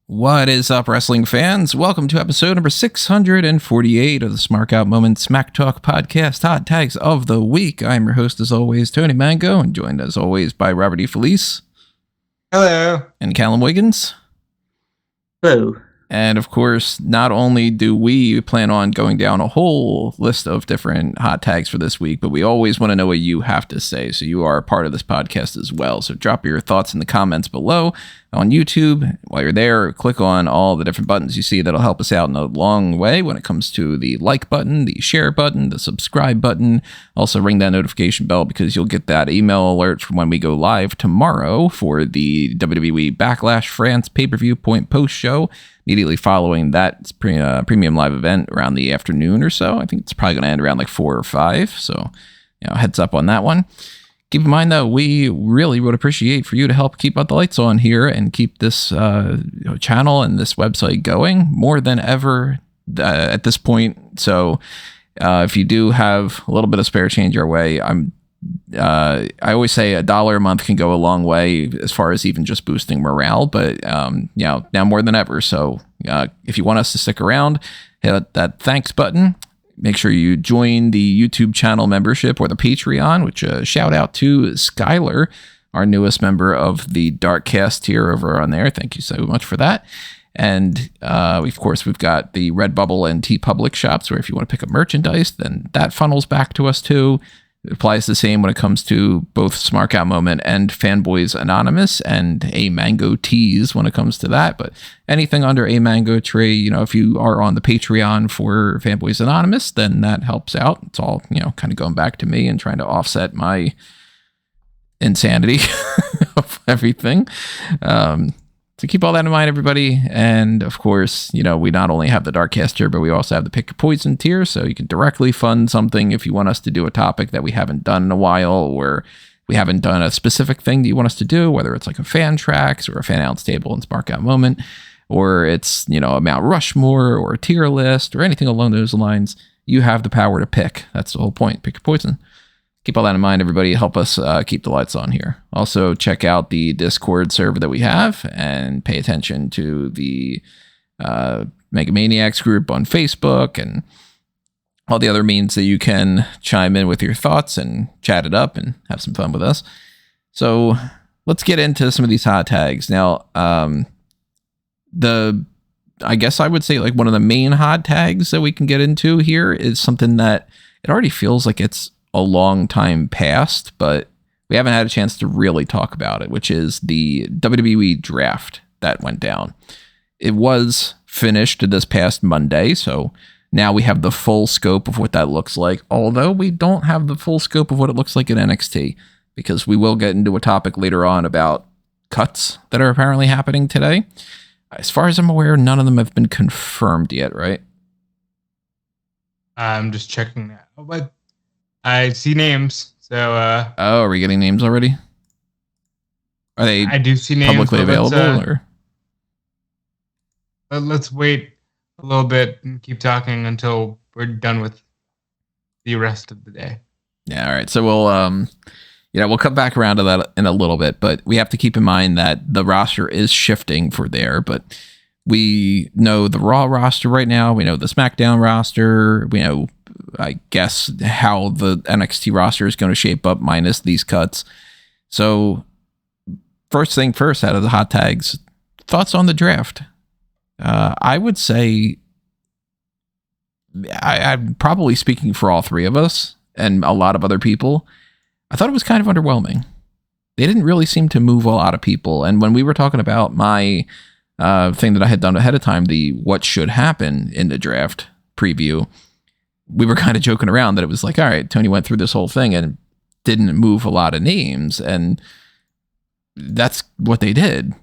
What is up, wrestling fans? Welcome to episode number 648 of the Smark Out Moment Smack Talk podcast, Hot Tags of the Week. I'm your host, as always, Tony Mango, and joined, as always, by Robert E. Felice. Hello. And Callum Wiggins. Hello. And, of course, not only do we plan on going down a whole list of different hot tags for this week, but we always want to know what you have to say. So you are a part of this podcast as well. So drop your thoughts in the comments below on YouTube. While you're there, click on all the different buttons you see. That'll help us out in a long way when it comes to the like button, the share button, the subscribe button. Also ring that notification bell because you'll get that email alert from when we go live tomorrow for the WWE Backlash France pay-per-view point post show. Immediately following that premium live event around the afternoon or so. I think it's probably going to end around like 4 or 5. So, heads up on that one. Keep in mind, though, we really would appreciate for you to help keep the lights on here and keep this channel and this website going more than ever at this point. So if you do have a little bit of spare change your way, I always say $1 a month can go a long way as far as even just boosting morale, but now more than ever. So if you want us to stick around, hit that thanks button. Make sure you join the YouTube channel membership or the Patreon, which shout out to Skylar, our newest member of the Darkcast tier over on there. Thank you so much for that. And of course, we've got the Redbubble and TeePublic shops where if you want to pick up merchandise, then that funnels back to us too. It applies the same when it comes to both Smark Out Moment and Fanboys Anonymous and A Mango Teas when it comes to that. But anything under A Mango Tree, if you are on the Patreon for Fanboys Anonymous, then that helps out. It's all, kind of going back to me and trying to offset my insanity of everything. So keep all that in mind, everybody. And of course, we not only have the Darkcast tier, but we also have the Pick Your Poison tier. So you can directly fund something if you want us to do a topic that we haven't done in a while, or we haven't done a specific thing that you want us to do, whether it's like a fan tracks or a fan out stable and Spark Out Moment, or it's, a Mount Rushmore or a tier list or anything along those lines. You have the power to pick. That's the whole point. Pick your poison. Keep all that in mind, everybody. Help us keep the lights on here. Also, check out the Discord server that we have and pay attention to the Megamaniacs group on Facebook and all the other means that you can chime in with your thoughts and chat it up and have some fun with us. So let's get into some of these hot tags. Now, I guess I would say like one of the main hot tags that we can get into here is something that it already feels like it's a long time past, but we haven't had a chance to really talk about it, which is the WWE Draft that went down. It was finished this past Monday, so now we have the full scope of what that looks like, although we don't have the full scope of what it looks like in NXT, because we will get into a topic later on about cuts that are apparently happening today. As far as I'm aware, none of them have been confirmed yet, right? I'm just checking that. But I see names, so are we getting names already? Are they I do see names publicly available? Let's wait a little bit and keep talking until we're done with the rest of the day. Yeah, all right. So we'll come back around to that in a little bit, but we have to keep in mind that the roster is shifting for there, but we know the Raw roster right now. We know the SmackDown roster. We know, I guess, how the NXT roster is going to shape up minus these cuts. So first thing first, out of the hot tags, thoughts on the draft? I would say I'm probably speaking for all three of us and a lot of other people. I thought it was kind of underwhelming. They didn't really seem to move a lot of people. And when we were talking about my thing that I had done ahead of time, the what should happen in the draft preview, we were kind of joking around that it was like, all right, Tony went through this whole thing and didn't move a lot of names, and that's what they did.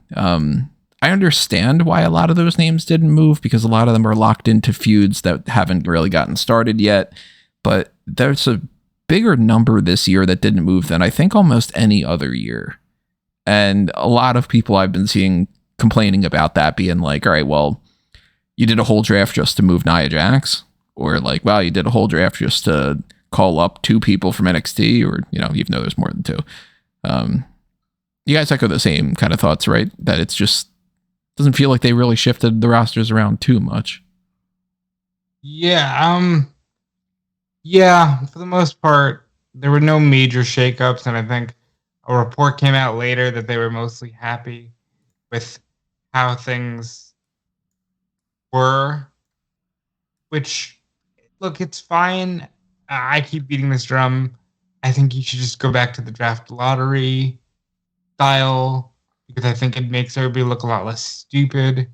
I understand why a lot of those names didn't move, because a lot of them are locked into feuds that haven't really gotten started yet, but there's a bigger number this year that didn't move than I think almost any other year. And a lot of people I've been seeing complaining about that, being like, all right, well, you did a whole draft just to move Nia Jax, or like, wow, you did a whole draft just to call up two people from NXT, or, even though there's more than two. You guys echo the same kind of thoughts, right? That it's just doesn't feel like they really shifted the rosters around too much. Yeah, for the most part, there were no major shakeups, and I think a report came out later that they were mostly happy with how things were. Which, look, it's fine. I keep beating this drum. I think you should just go back to the draft lottery style because I think it makes everybody look a lot less stupid.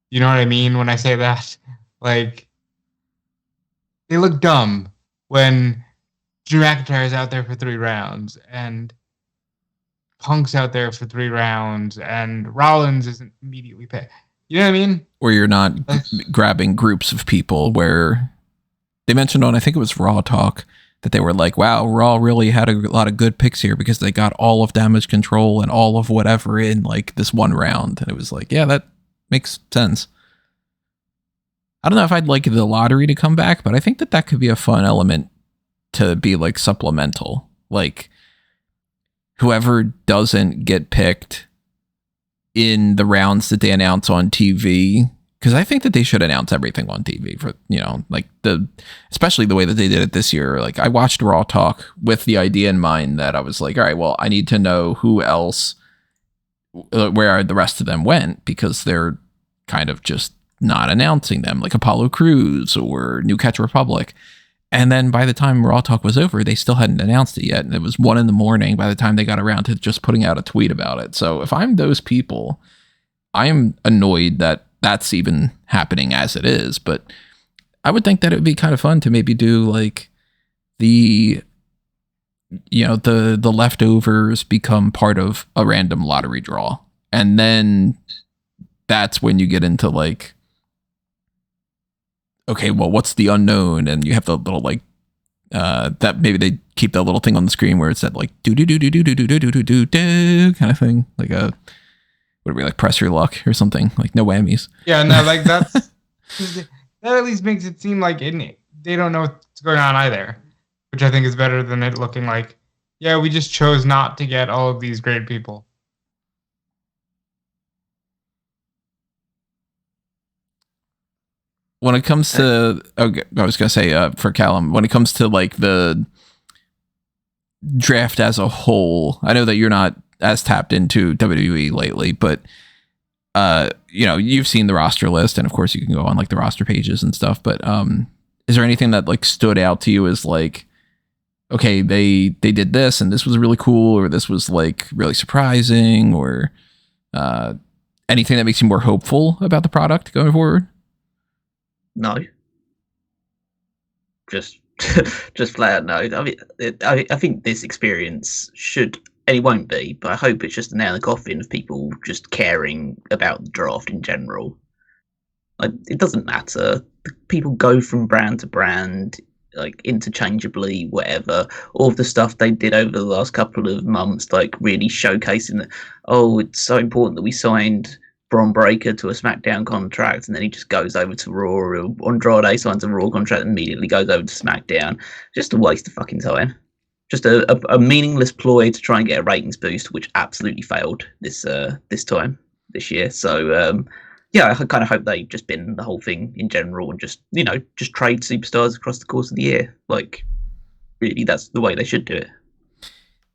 You know what I mean when I say that? Like, they look dumb when Drew McIntyre's out there for 3 rounds and Punk's out there for 3 rounds and Rollins isn't immediately picked. You know what I mean? Or you're not grabbing groups of people where they mentioned on, I think it was Raw Talk, that they were like, wow, Raw really had a lot of good picks here because they got all of Damage Control and all of whatever in like this one round. And it was like, yeah, that makes sense. I don't know if I'd like the lottery to come back, but I think that could be a fun element to be like supplemental. Like whoever doesn't get picked in the rounds that they announce on TV, because I think that they should announce everything on TV for, like especially the way that they did it this year. Like I watched Raw Talk with the idea in mind that I was like, all right, well, I need to know who else, where the rest of them went, because they're kind of just not announcing them, like Apollo Crews or New Catch Republic. And then by the time Raw Talk was over, they still hadn't announced it yet. And it was 1 a.m. by the time they got around to just putting out a tweet about it. So if I'm those people, I'm annoyed that that's even happening as it is. But I would think that it would be kind of fun to maybe do like the leftovers become part of a random lottery draw. And then that's when you get into like, okay, well, what's the unknown? And you have the little like that maybe they keep that little thing on the screen where it's that like do do do do do do do do do do do kind of thing, like a what would be like press your luck or something, like no whammies. Yeah, no, like that's that at least makes it seem like they don't know what's going on either, which I think is better than it looking like, yeah, we just chose not to get all of these great people. When it comes to, okay, I was going to say for Callum, when it comes to like the draft as a whole, I know that you're not as tapped into WWE lately, but you've seen the roster list, and of course you can go on like the roster pages and stuff, but is there anything that like stood out to you as like, okay, they did this and this was really cool, or this was like really surprising, or anything that makes you more hopeful about the product going forward? No. Just flat out no. I mean, I think this experience should, and it won't be, but I hope it's just a nail in the coffin of people just caring about the draft in general. Like, it doesn't matter. People go from brand to brand, like interchangeably, whatever. All of the stuff they did over the last couple of months, like really showcasing that, oh, it's so important that we signed Bron Breakker to a SmackDown contract, and then he just goes over to Raw, or Andrade signs a Raw contract and immediately goes over to SmackDown. Just a waste of fucking time. Just a meaningless ploy to try and get a ratings boost, which absolutely failed this year. So yeah, I kind of hope they just bin the whole thing in general and just trade superstars across the course of the year. Like, really, that's the way they should do it.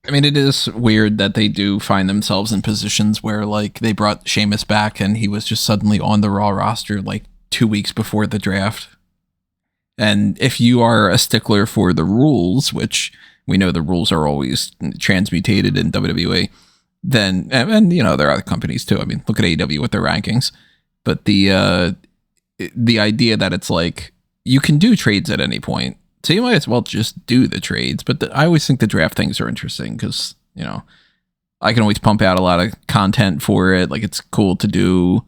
I mean, it is weird that they do find themselves in positions where, like, they brought Sheamus back and he was just suddenly on the Raw roster, like, 2 weeks before the draft. And if you are a stickler for the rules, which we know the rules are always transmutated in WWE, then, and there are other companies too. I mean, look at AEW with their rankings. But the idea that it's like, you can do trades at any point. So you might as well just do the trades. But I always think the draft things are interesting because, I can always pump out a lot of content for it. Like, it's cool to do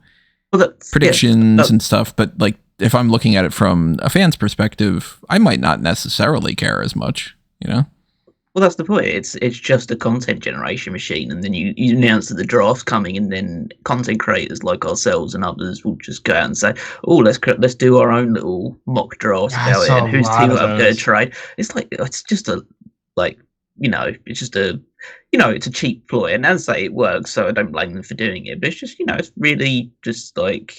predictions and stuff. But, like, if I'm looking at it from a fan's perspective, I might not necessarily care as much, Well, that's the point. It's just a content generation machine, and then you announce that the draft's coming, and then content creators like ourselves and others will just go out and say, "Oh, let's do our own little mock drafts about it, and whose team I'm going to trade." It's like it's just it's just a it's a cheap ploy, and as I say, it works, so I don't blame them for doing it. But it's just, it's really just like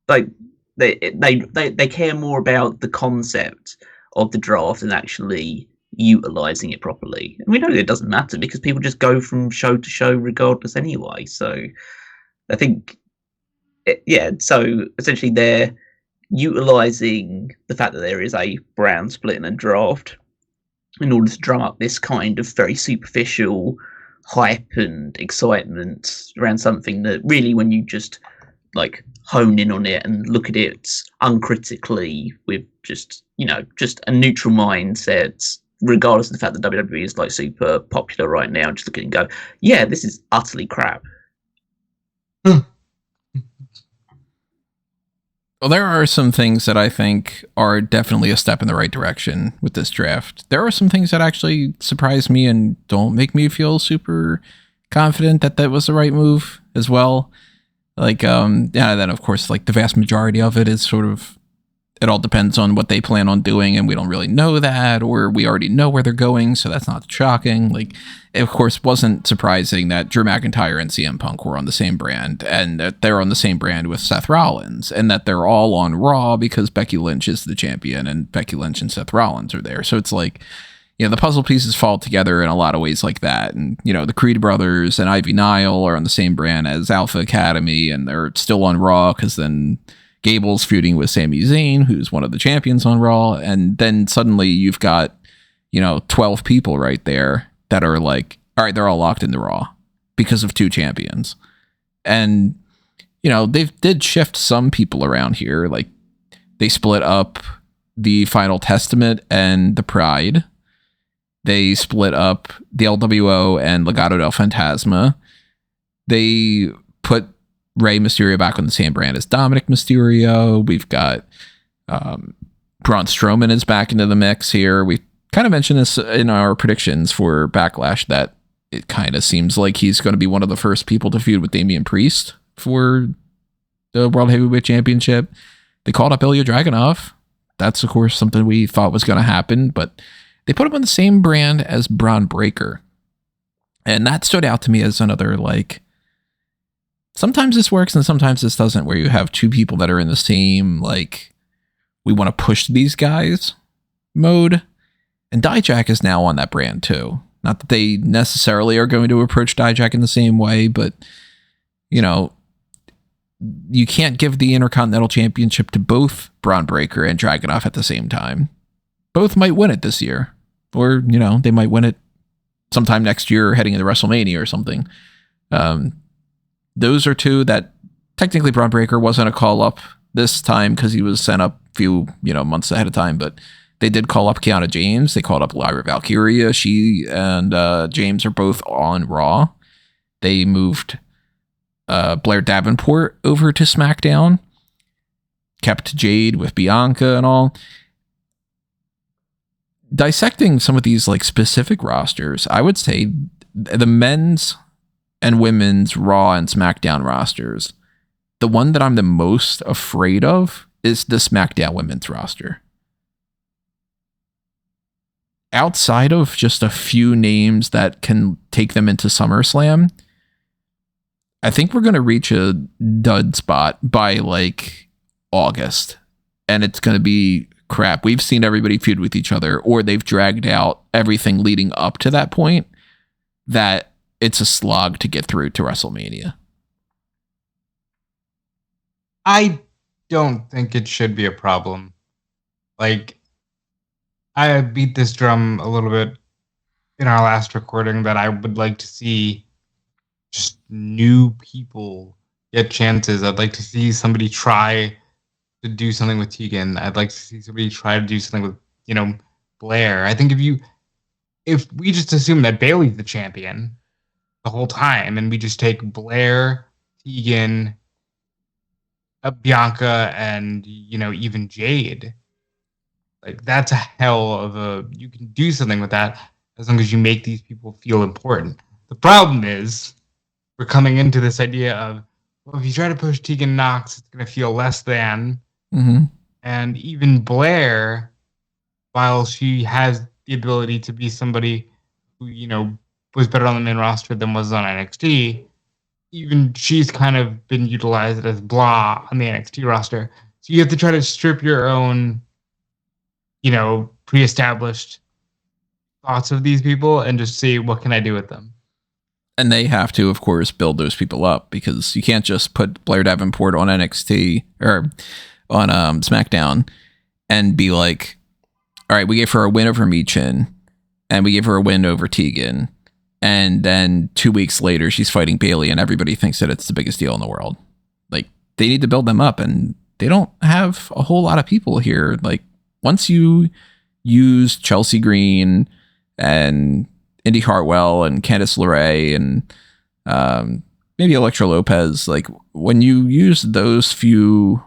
they care more about the concept of the draft than actually utilizing it properly. And we know that it doesn't matter because people just go from show to show regardless anyway. So I think, so essentially they're utilizing the fact that there is a brand split in a draft in order to drum up this kind of very superficial hype and excitement around something that really, when you just like hone in on it and look at it uncritically with just a neutral mindset, regardless of the fact that WWE is like super popular right now, just look at it and go, yeah, this is utterly crap. Well, there are some things that I think are definitely a step in the right direction with this draft. There are some things that actually surprise me and don't make me feel super confident that that was the right move as well. Like, then of course, like the vast majority of it is sort of, it all depends on what they plan on doing, and we don't really know that, or we already know where they're going, so that's not shocking. Like, it of course wasn't surprising that Drew McIntyre and CM Punk were on the same brand, and that they're on the same brand with Seth Rollins, and that they're all on Raw because Becky Lynch is the champion, and Becky Lynch and Seth Rollins are there. So it's like, the puzzle pieces fall together in a lot of ways like that. And, the Creed brothers and Ivy Nile are on the same brand as Alpha Academy, and they're still on Raw because then Gable's feuding with Sami Zayn, who's one of the champions on Raw. And then suddenly you've got, 12 people right there that are like, all right, they're all locked into Raw because of two champions. And, they did shift some people around here. Like, they split up the Final Testament and the Pride. They split up the LWO and Legado del Fantasma. They put Rey Mysterio back on the same brand as Dominic Mysterio. We've got Braun Strowman is back into the mix here. We kind of mentioned this in our predictions for Backlash, that it kind of seems like he's going to be one of the first people to feud with Damian Priest for the World Heavyweight Championship. They called up Ilya Dragunov. That's, of course, something we thought was going to happen, but they put him on the same brand as Braun Breaker. And that stood out to me as another, like, sometimes this works and sometimes this doesn't, where you have two people that are in the same, like, we want to push these guys mode. And Dijak is now on that brand too. Not that they necessarily are going to approach Dijak in the same way, but, you can't give the Intercontinental Championship to both Braun Breaker and Dragunov at the same time. Both might win it this year. Or, they might win it sometime next year heading into WrestleMania or something. Those are two that technically Braun Breaker wasn't a call up this time because he was sent up a few, months ahead of time, but they did call up Kiana James. They called up Lyra Valkyria. She and James are both on Raw. They moved Blair Davenport over to SmackDown. Kept Jade with Bianca and all. Dissecting some of these like specific rosters, I would say the men's and women's Raw and SmackDown rosters, the one that I'm the most afraid of is the SmackDown women's roster. Outside of just a few names that can take them into SummerSlam, I think we're going to reach a dud spot by like August, and it's going to be crap. We've seen everybody feud with each other, or they've dragged out everything leading up to that point, that it's a slog to get through to WrestleMania. I don't think it should be a problem. Like, I beat this drum a little bit in our last recording that I would like to see just new people get chances. I'd like to see somebody try to do something with Tegan. I'd like to see somebody try to do something with, Blair. I think if we just assume that Bayley's the champion the whole time, and we just take Blair, Tegan, Bianca, and even Jade, like, that's a hell of a. You can do something with that as long as you make these people feel important. The problem is we're coming into this idea of, well, if you try to push Tegan Nox, it's going to feel less than. Mm-hmm. And even Blair, while she has the ability to be somebody who, was better on the main roster than was on NXT. Even she's kind of been utilized as blah on the NXT roster. So you have to try to strip your own, pre-established thoughts of these people and just see what can I do with them. And they have to, of course, build those people up, because you can't just put Blair Davenport on NXT or on SmackDown and be like, all right, we gave her a win over Michin and we gave her a win over Tegan, and then 2 weeks later she's fighting Bayley and everybody thinks that it's the biggest deal in the world. Like, they need to build them up, and they don't have a whole lot of people here. Like, once you use Chelsea Green and Indy Hartwell and Candice LeRae and maybe Elektra Lopez, like, when you use those few,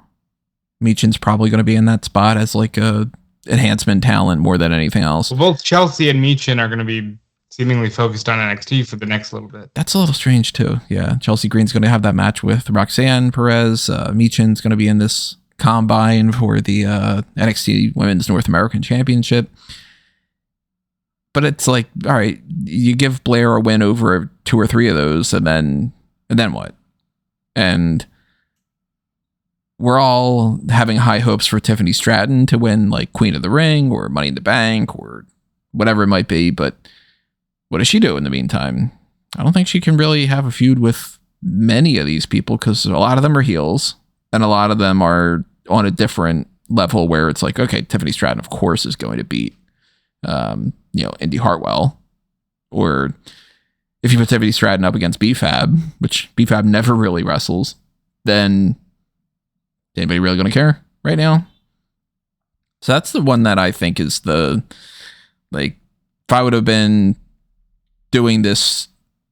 Michin's probably going to be in that spot as like a enhancement talent more than anything else. Well, both Chelsea and Michin are going to be seemingly focused on NXT for the next little bit. That's a little strange too. Yeah, Chelsea Green's going to have that match with Roxanne Perez. Michin's going to be in this combine for the NXT Women's North American Championship. But it's like, all right, you give Blair a win over 2 or 3 of those, and then what? And we're all having high hopes for Tiffany Stratton to win, like, Queen of the Ring or Money in the Bank or whatever it might be. But what does she do in the meantime? I don't think she can really have a feud with many of these people, because a lot of them are heels and a lot of them are on a different level where it's like, okay, Tiffany Stratton, of course, is going to beat Indy Hartwell. Or if you put Tiffany Stratton up against BFAB, which BFAB never really wrestles, then is anybody really going to care right now? So that's the one that I think is the, like, if I would have been doing this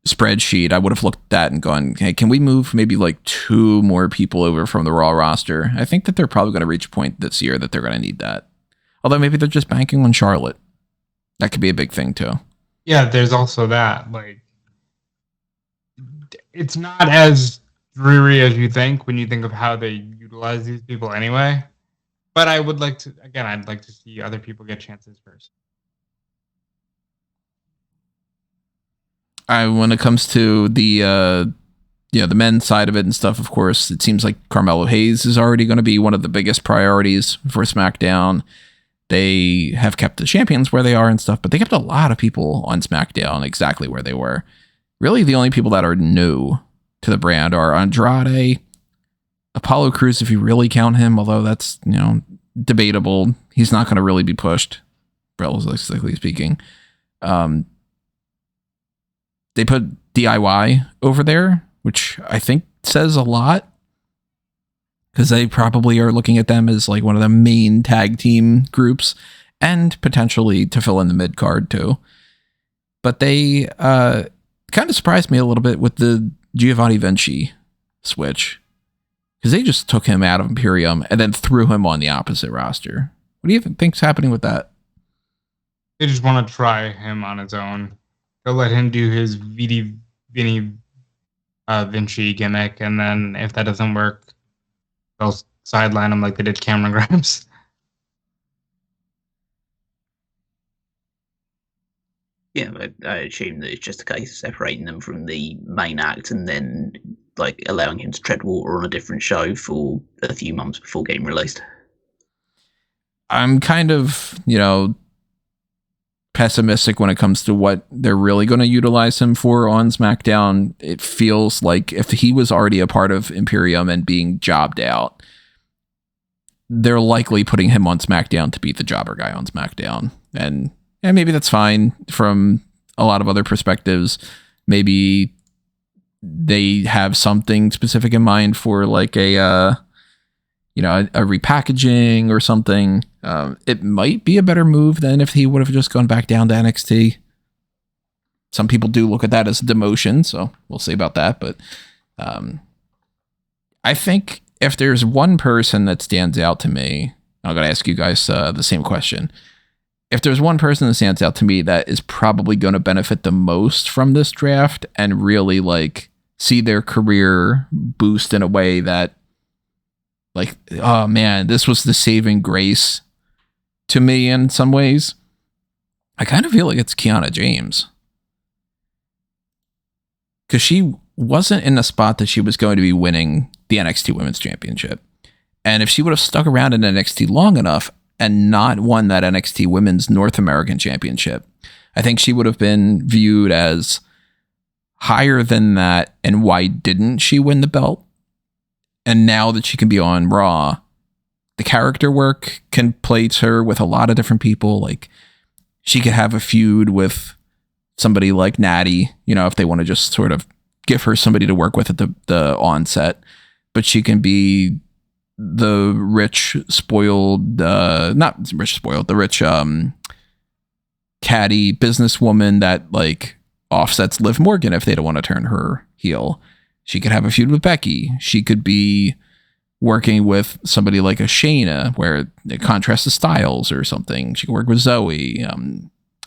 spreadsheet, I would have looked at that and gone, hey, can we move maybe like 2 more people over from the Raw roster? I think that they're probably going to reach a point this year that they're going to need that. Although maybe they're just banking on Charlotte. That could be a big thing too. Yeah, there's also that. Like, it's not as dreary as you think when you think of how they utilize these people anyway. But I would like to, again, I'd like to see other people get chances first. When it comes to the the men's side of it and stuff, of course, it seems like Carmelo Hayes is already going to be one of the biggest priorities for SmackDown. They have kept the champions where they are and stuff, but they kept a lot of people on SmackDown exactly where they were. Really, the only people that are new to the brand are Andrade, Apollo Crews, if you really count him, although that's, debatable. He's not going to really be pushed, relatively speaking. They put DIY over there, which I think says a lot, because they probably are looking at them as like one of the main tag team groups and potentially to fill in the mid card too. But they kind of surprised me a little bit with the Giovanni Vinci switch, because they just took him out of Imperium and then threw him on the opposite roster. What do you think's happening with that? They just want to try him on his own. They'll let him do his Vinny Vinci gimmick, and then if that doesn't work, they'll sideline him like they did Cameron Grimes. Yeah, I assume that it's just a case of separating them from the main act and then like allowing him to tread water on a different show for a few months before getting released. I'm kind of, pessimistic when it comes to what they're really going to utilize him for on SmackDown. It feels like if he was already a part of Imperium and being jobbed out, they're likely putting him on SmackDown to beat the jobber guy on SmackDown. And maybe that's fine from a lot of other perspectives. Maybe they have something specific in mind for like a repackaging or something. It might be a better move than if he would have just gone back down to NXT. Some people do look at that as a demotion, so we'll see about that. But I think if there's one person that stands out to me, I'm going to ask you guys the same question. If there's one person that stands out to me that is probably going to benefit the most from this draft and really like see their career boost in a way that, like, oh man, this was the saving grace to me in some ways, I kind of feel like it's Kiana James. because she wasn't in a spot that she was going to be winning the NXT Women's Championship. And if she would have stuck around in NXT long enough and not won that NXT Women's North American Championship, I think she would have been viewed as higher than that. And why didn't she win the belt? And now that she can be on Raw, the character work can place her with a lot of different people. Like, she could have a feud with somebody like Natty, if they want to just sort of give her somebody to work with at the onset. But she can be the rich, spoiled, not rich, spoiled, the rich, catty businesswoman that like offsets Liv Morgan if they don't want to turn her heel. She could have a feud with Becky. She could be working with somebody like a Shayna, where it contrasts to Styles or something. She could work with Zoe.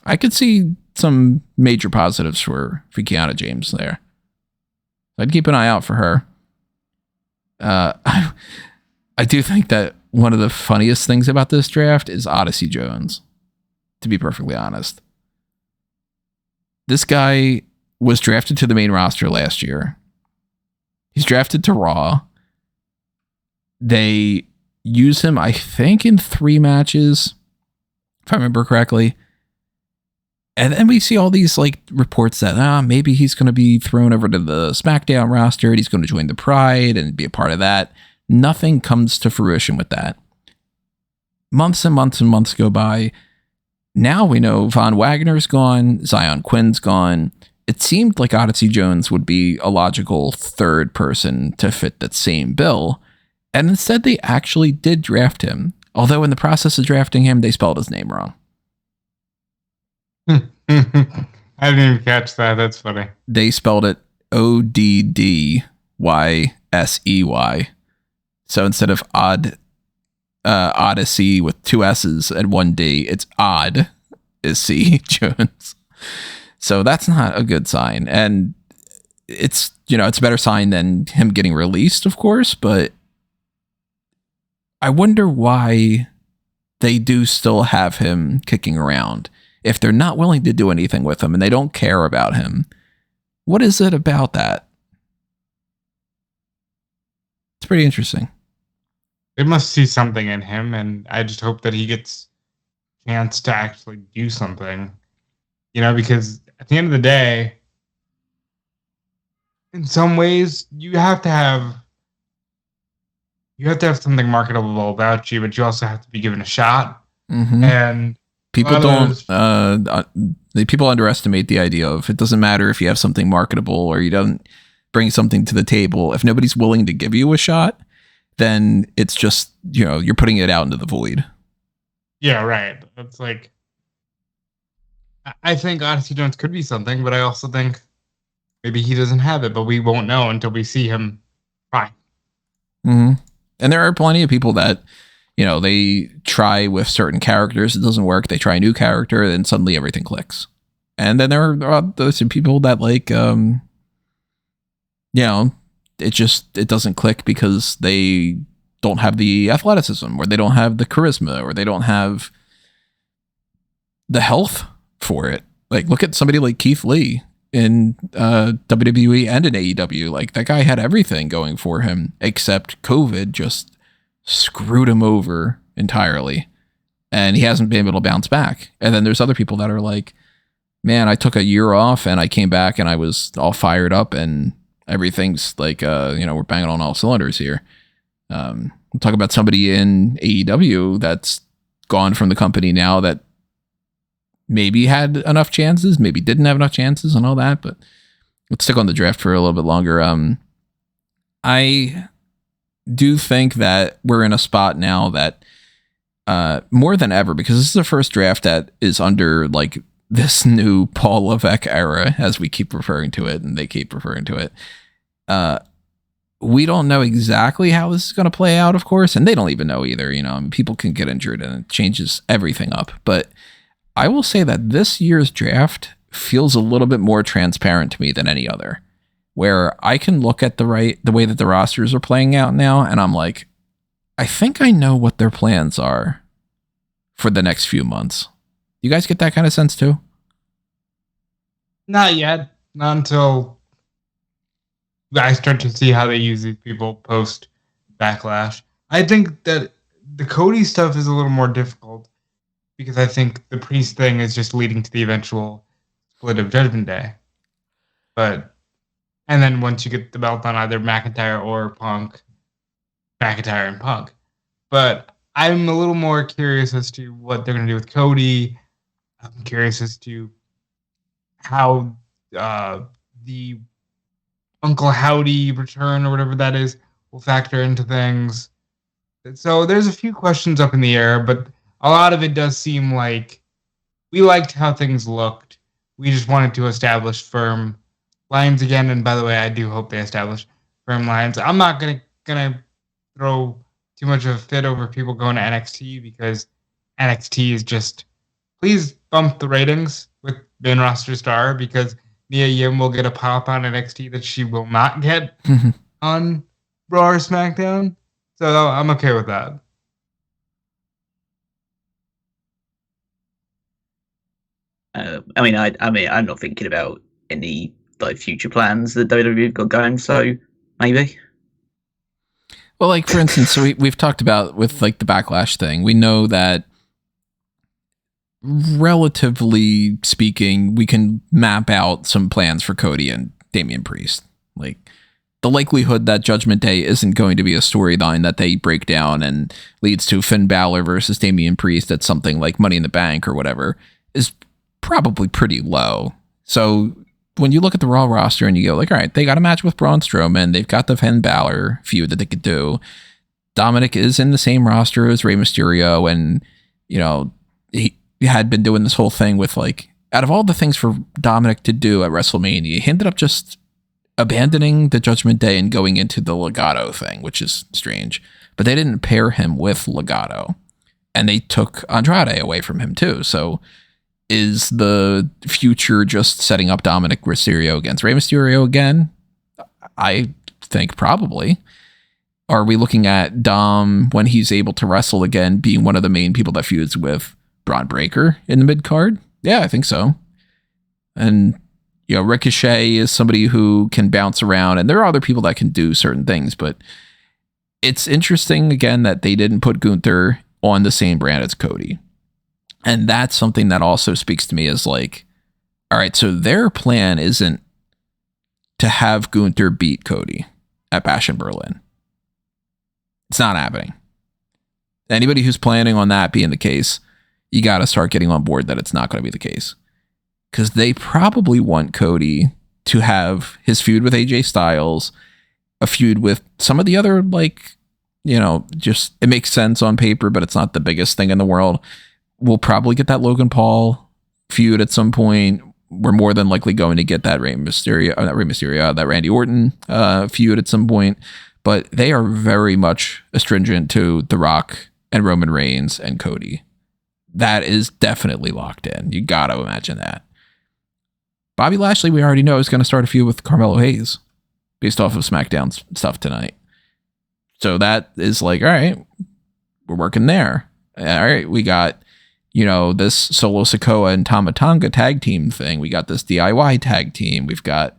I could see some major positives for Kiana James there. I'd keep an eye out for her. I do think that one of the funniest things about this draft is Odyssey Jones, to be perfectly honest. This guy was drafted to the main roster last year. He's drafted to Raw. They use him, I think, in 3 matches, if I remember correctly. And then we see all these like reports that maybe he's going to be thrown over to the SmackDown roster and he's going to join the Pride and be a part of that. Nothing comes to fruition with that. Months and months and months go by. Now we know Von Wagner's gone, Zion Quinn's gone. It seemed like Odyssey Jones would be a logical third person to fit that same bill. And instead they actually did draft him. Although in the process of drafting him, they spelled his name wrong. I didn't even catch that. That's funny. They spelled it Oddysey. So instead of Odyssey with 2 S's and 1 D, it's Odyssey Jones. So that's not a good sign. And it's a better sign than him getting released, of course, but I wonder why they do still have him kicking around. If they're not willing to do anything with him and they don't care about him, what is it about that? It's pretty interesting. They must see something in him, and I just hope that he gets a chance to actually do something. Because at the end of the day, in some ways, you have to have something marketable about you, but you also have to be given a shot. Mm-hmm. And people people underestimate the idea of it doesn't matter if you have something marketable or you don't bring something to the table. If nobody's willing to give you a shot, then it's just, you're putting it out into the void. Yeah, right. It's like, I think Odyssey Jones could be something, but I also think maybe he doesn't have it, but we won't know until we see him try. Mm-hmm. And there are plenty of people that, they try with certain characters. It doesn't work. They try a new character, and suddenly everything clicks. And then there are those people that like, it doesn't click because they don't have the athleticism, or they don't have the charisma, or they don't have the health for it. Like, look at somebody like Keith Lee in WWE and in AEW. Like, that guy had everything going for him, except COVID just screwed him over entirely, and he hasn't been able to bounce back. And then there's other people that are like, man, I took a year off and I came back and I was all fired up and everything's like, we're banging on all cylinders here. We'll talk about somebody in AEW that's gone from the company now that maybe had enough chances, maybe didn't have enough chances and all that, but let's stick on the draft for a little bit longer. I do think that we're in a spot now that more than ever, because this is the first draft that is under like this new Paul Levesque era, as we keep referring to it and they keep referring to it. We don't know exactly how this is going to play out, of course, and they don't even know either. People can get injured and it changes everything up. But I will say that this year's draft feels a little bit more transparent to me than any other, where I can look at the way that the rosters are playing out now, and I'm like, I think I know what their plans are for the next few months. You guys get that kind of sense too? Not yet. Not until I start to see how they use these people post Backlash. I think that the Cody stuff is a little more difficult because I think the Priest thing is just leading to the eventual split of Judgment Day. But and then once you get the belt on either McIntyre or Punk, McIntyre and Punk. But I'm a little more curious as to what they're going to do with Cody. I'm curious as to how the Uncle Howdy return or whatever that is will factor into things. So there's a few questions up in the air, but a lot of it does seem like we liked how things looked. We just wanted to establish firm lines again. And by the way, I do hope they establish firm lines. I'm not gonna throw too much of a fit over people going to NXT because NXT is just, please bump the ratings with main roster star because Mia Yim will get a pop on NXT that she will not get on Raw or SmackDown. So I'm okay with that. I'm not thinking about any like future plans that WWE got going. So maybe. Well, like for instance, so we've talked about with like the Backlash thing. We know that relatively speaking, we can map out some plans for Cody and Damian Priest. Like the likelihood that Judgment Day isn't going to be a storyline that they break down and leads to Finn Balor versus Damian Priest at something like Money in the Bank or whatever is probably pretty low. So when you look at the Raw roster and you go like, all right, they got a match with Braun Strowman. They've got the Finn Balor feud that they could do. Dominic is in the same roster as Rey Mysterio. And, you know, he had been doing this whole thing with like, out of all the things for Dominic to do at WrestleMania, he ended up just abandoning the Judgment Day and going into the Legado thing, which is strange. But they didn't pair him with Legado. And they took Andrade away from him too. So is the future just setting up Dominic Mysterio against Rey Mysterio again? I think probably. Are we looking at Dom, when he's able to wrestle again, being one of the main people that feuds with Braun Breaker in the mid card? Yeah, I think so. And, you know, Ricochet is somebody who can bounce around, and there are other people that can do certain things, but it's interesting, again, that they didn't put Gunther on the same brand as Cody. And that's something that also speaks to me as like, all right, so their plan isn't to have Gunther beat Cody at Bash in Berlin. It's not happening. Anybody who's planning on that being the case, you got to start getting on board that it's not going to be the case. Because they probably want Cody to have his feud with AJ Styles, a feud with some of the other, like, you know, just it makes sense on paper, but it's not the biggest thing in the world. We'll probably get that Logan Paul feud at some point. We're more than likely going to get that that Randy Orton feud at some point. But they are very much astringent to The Rock and Roman Reigns and Cody. That is definitely locked in. You got to imagine that. Bobby Lashley, we already know, is going to start a feud with Carmelo Hayes based off of SmackDown's stuff tonight. So that is like, all right, we're working there. All right, we got, you know, this Solo Sikoa and Tama Tonga tag team thing. We got this DIY tag team. We've got,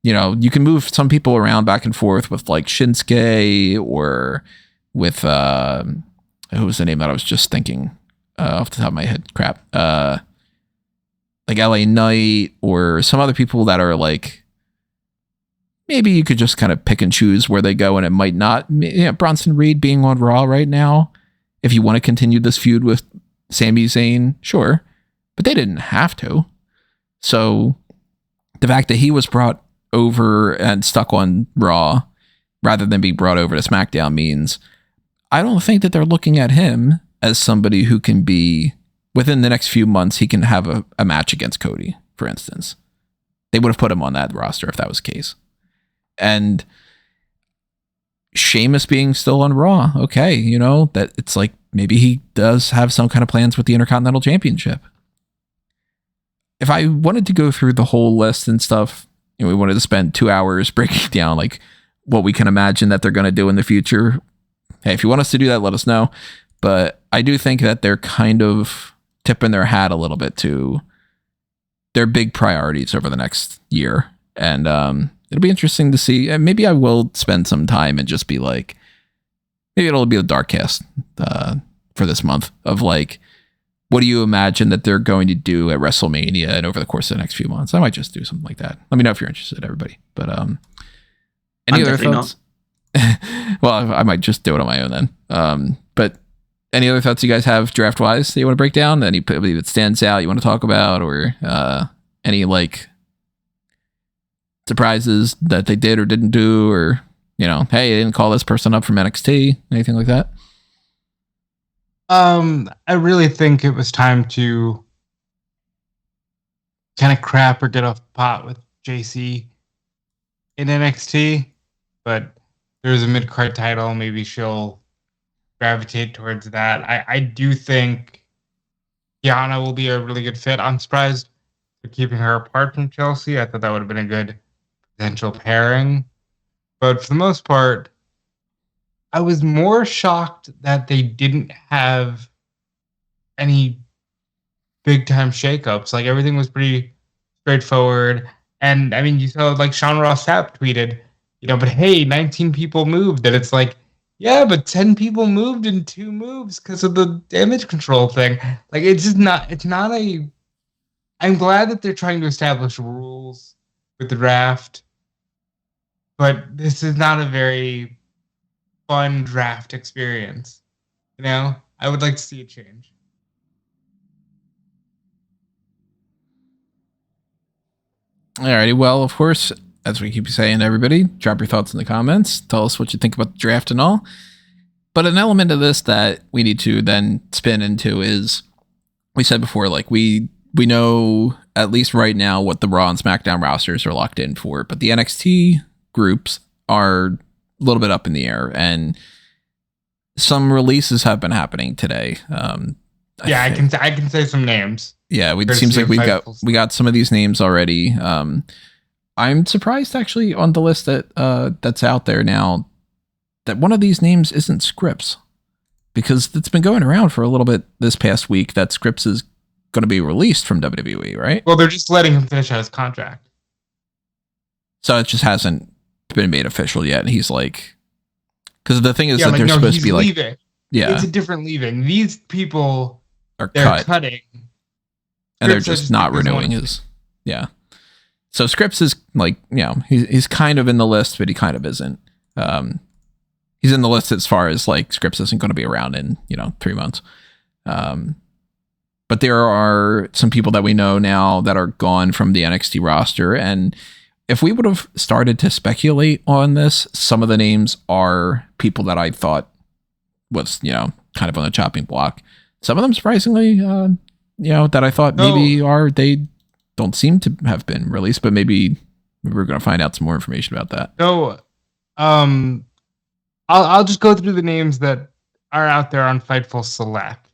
you know, you can move some people around back and forth with like Shinsuke or with, who was the name that I was just thinking off the top of my head? Crap. Like LA Knight or some other people that are like, maybe you could just kind of pick and choose where they go and it might not. Yeah, Bronson Reed being on Raw right now. If you want to continue this feud with Sami Zayn, sure. But they didn't have to. So the fact that he was brought over and stuck on Raw rather than be brought over to SmackDown means I don't think that they're looking at him as somebody who can be, within the next few months, he can have a match against Cody, for instance. They would have put him on that roster if that was the case. And Sheamus being still on Raw, okay, you know, that it's like maybe he does have some kind of plans with the Intercontinental Championship. If I wanted to go through the whole list and stuff, you know, we wanted to spend 2 hours breaking down like what we can imagine that they're going to do in the future. Hey, if you want us to do that, let us know. But I do think that they're kind of tipping their hat a little bit to their big priorities over the next year. And it'll be interesting to see. Maybe I will spend some time and just be like, maybe it'll be the Darkcast for this month of like, what do you imagine that they're going to do at WrestleMania and over the course of the next few months? I might just do something like that. Let me know if you're interested, everybody. But any other thoughts? Well, I might just do it on my own then. But any other thoughts you guys have draft wise that you want to break down? Any that stands out you want to talk about, or any like surprises that they did or didn't do, or hey, they didn't call this person up from NXT, anything like that? I really think it was time to kind of crap or get off the pot with JC in NXT, but there's a mid-card title. Maybe she'll gravitate towards that. I do think Kiana will be a really good fit. I'm surprised they're keeping her apart from Chelsea. I thought that would have been a good potential pairing. But for the most part, I was more shocked that they didn't have any big-time shakeups. Like, everything was pretty straightforward. And, I mean, you saw, like, Sean Ross Sapp tweeted, but hey, 19 people moved. And it's like, yeah, but 10 people moved in 2 moves because of the damage control thing. Like, I'm glad that they're trying to establish rules with the draft, but this is not a very fun draft experience. I would like to see a change. Alrighty, well, of course, as we keep saying, everybody, drop your thoughts in the comments. Tell us what you think about the draft and all. But an element of this that we need to then spin into is, we said before, like, we know, at least right now, what the Raw and SmackDown rosters are locked in for. But the NXT groups are a little bit up in the air. And some releases have been happening today. I can say some names. Yeah, it seems like we got some of these names already. I'm surprised actually on the list that that's out there now that one of these names isn't Scrypts, because it's been going around for a little bit this past week that Scrypts is going to be released from WWE, right? Well, they're just letting him finish out his contract. So it just hasn't been made official yet. And he's like, because the thing is that they're supposed to be like, leaving. Yeah, it's a different leaving. These people they're cutting, and they're just not renewing his. Yeah. So Scrypts is like, he's kind of in the list, but he kind of isn't. He's in the list as far as like Scrypts isn't going to be around in 3 months. But there are some people that we know now that are gone from the NXT roster, and if we would have started to speculate on this, some of the names are people that I thought was kind of on the chopping block. Some of them surprisingly, that I thought they don't seem to have been released, but maybe we're going to find out some more information about that. No, I'll just go through the names that are out there on Fightful Select,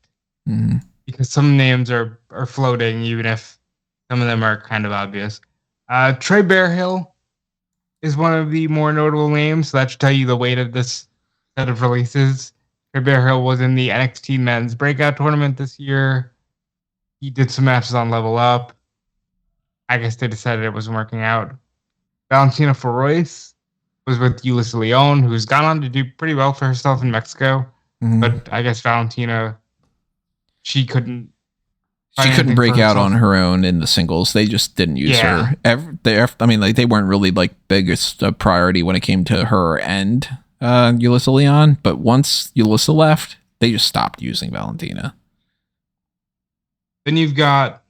because some names are floating, even if some of them are kind of obvious. Trey Bearhill is one of the more notable names, so that should tell you the weight of this set of releases. Trey Bearhill was in the NXT Men's Breakout Tournament this year. He did some matches on Level Up. I guess they decided it wasn't working out. Valentina Feroz was with Ulyssa Leon, who's gone on to do pretty well for herself in Mexico. But I guess Valentina, she couldn't break out on her own in the singles. They just didn't use her. They weren't really like biggest priority when it came to her and Ulyssa Leon. But once Ulyssa left, they just stopped using Valentina. Then you've got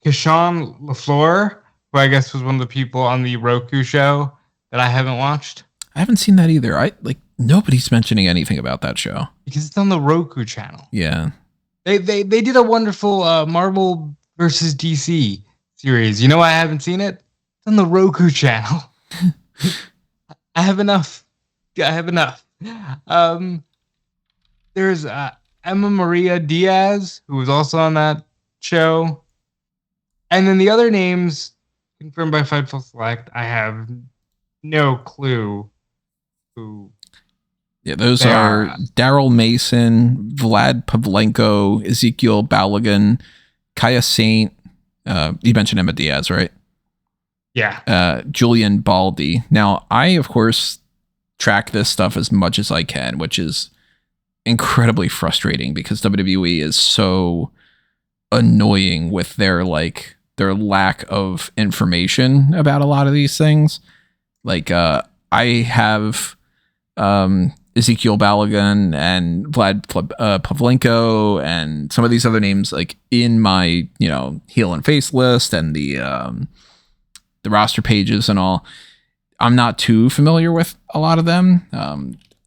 Keyshawn LaFleur, who I guess was one of the people on the Roku show that I haven't watched. I haven't seen that either. Nobody's mentioning anything about that show because it's on the Roku channel. Yeah. They did a wonderful Marvel versus DC series. I haven't seen it? It's on the Roku channel. I have enough. There's Emma Maria Diaz, who was also on that show. And then the other names confirmed by Fightful Select, I have no clue who. Yeah, those are Daryl Mason, Vlad Pavlenko, Ezekiel Balogun, Kaya Saint. You mentioned Emma Diaz, right? Yeah. Julian Baldy. Now, I, of course, track this stuff as much as I can, which is incredibly frustrating because WWE is so annoying with their lack of information about a lot of these things. Like, I have Ezekiel Balogun and Vlad Pavlenko and some of these other names like in my, heel and face list and the roster pages and all. I'm not too familiar with a lot of them.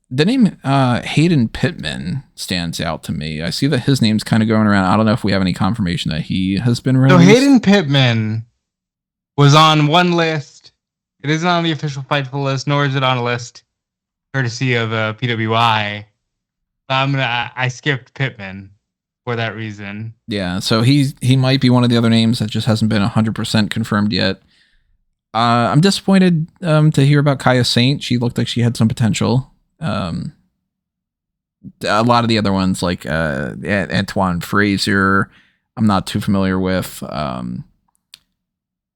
The name Hayden Pittman stands out to me. I see that his name's kind of going around. I don't know if we have any confirmation that he has been released. So Hayden Pittman was on one list. It isn't on the official Fightful list, nor is it on a list courtesy of PWI. I skipped Pittman for that reason. Yeah, so he might be one of the other names that just hasn't been 100% confirmed yet. I'm disappointed to hear about Kaya Saint. She looked like she had some potential. A lot of the other ones like Antoine Frazier, I'm not too familiar with.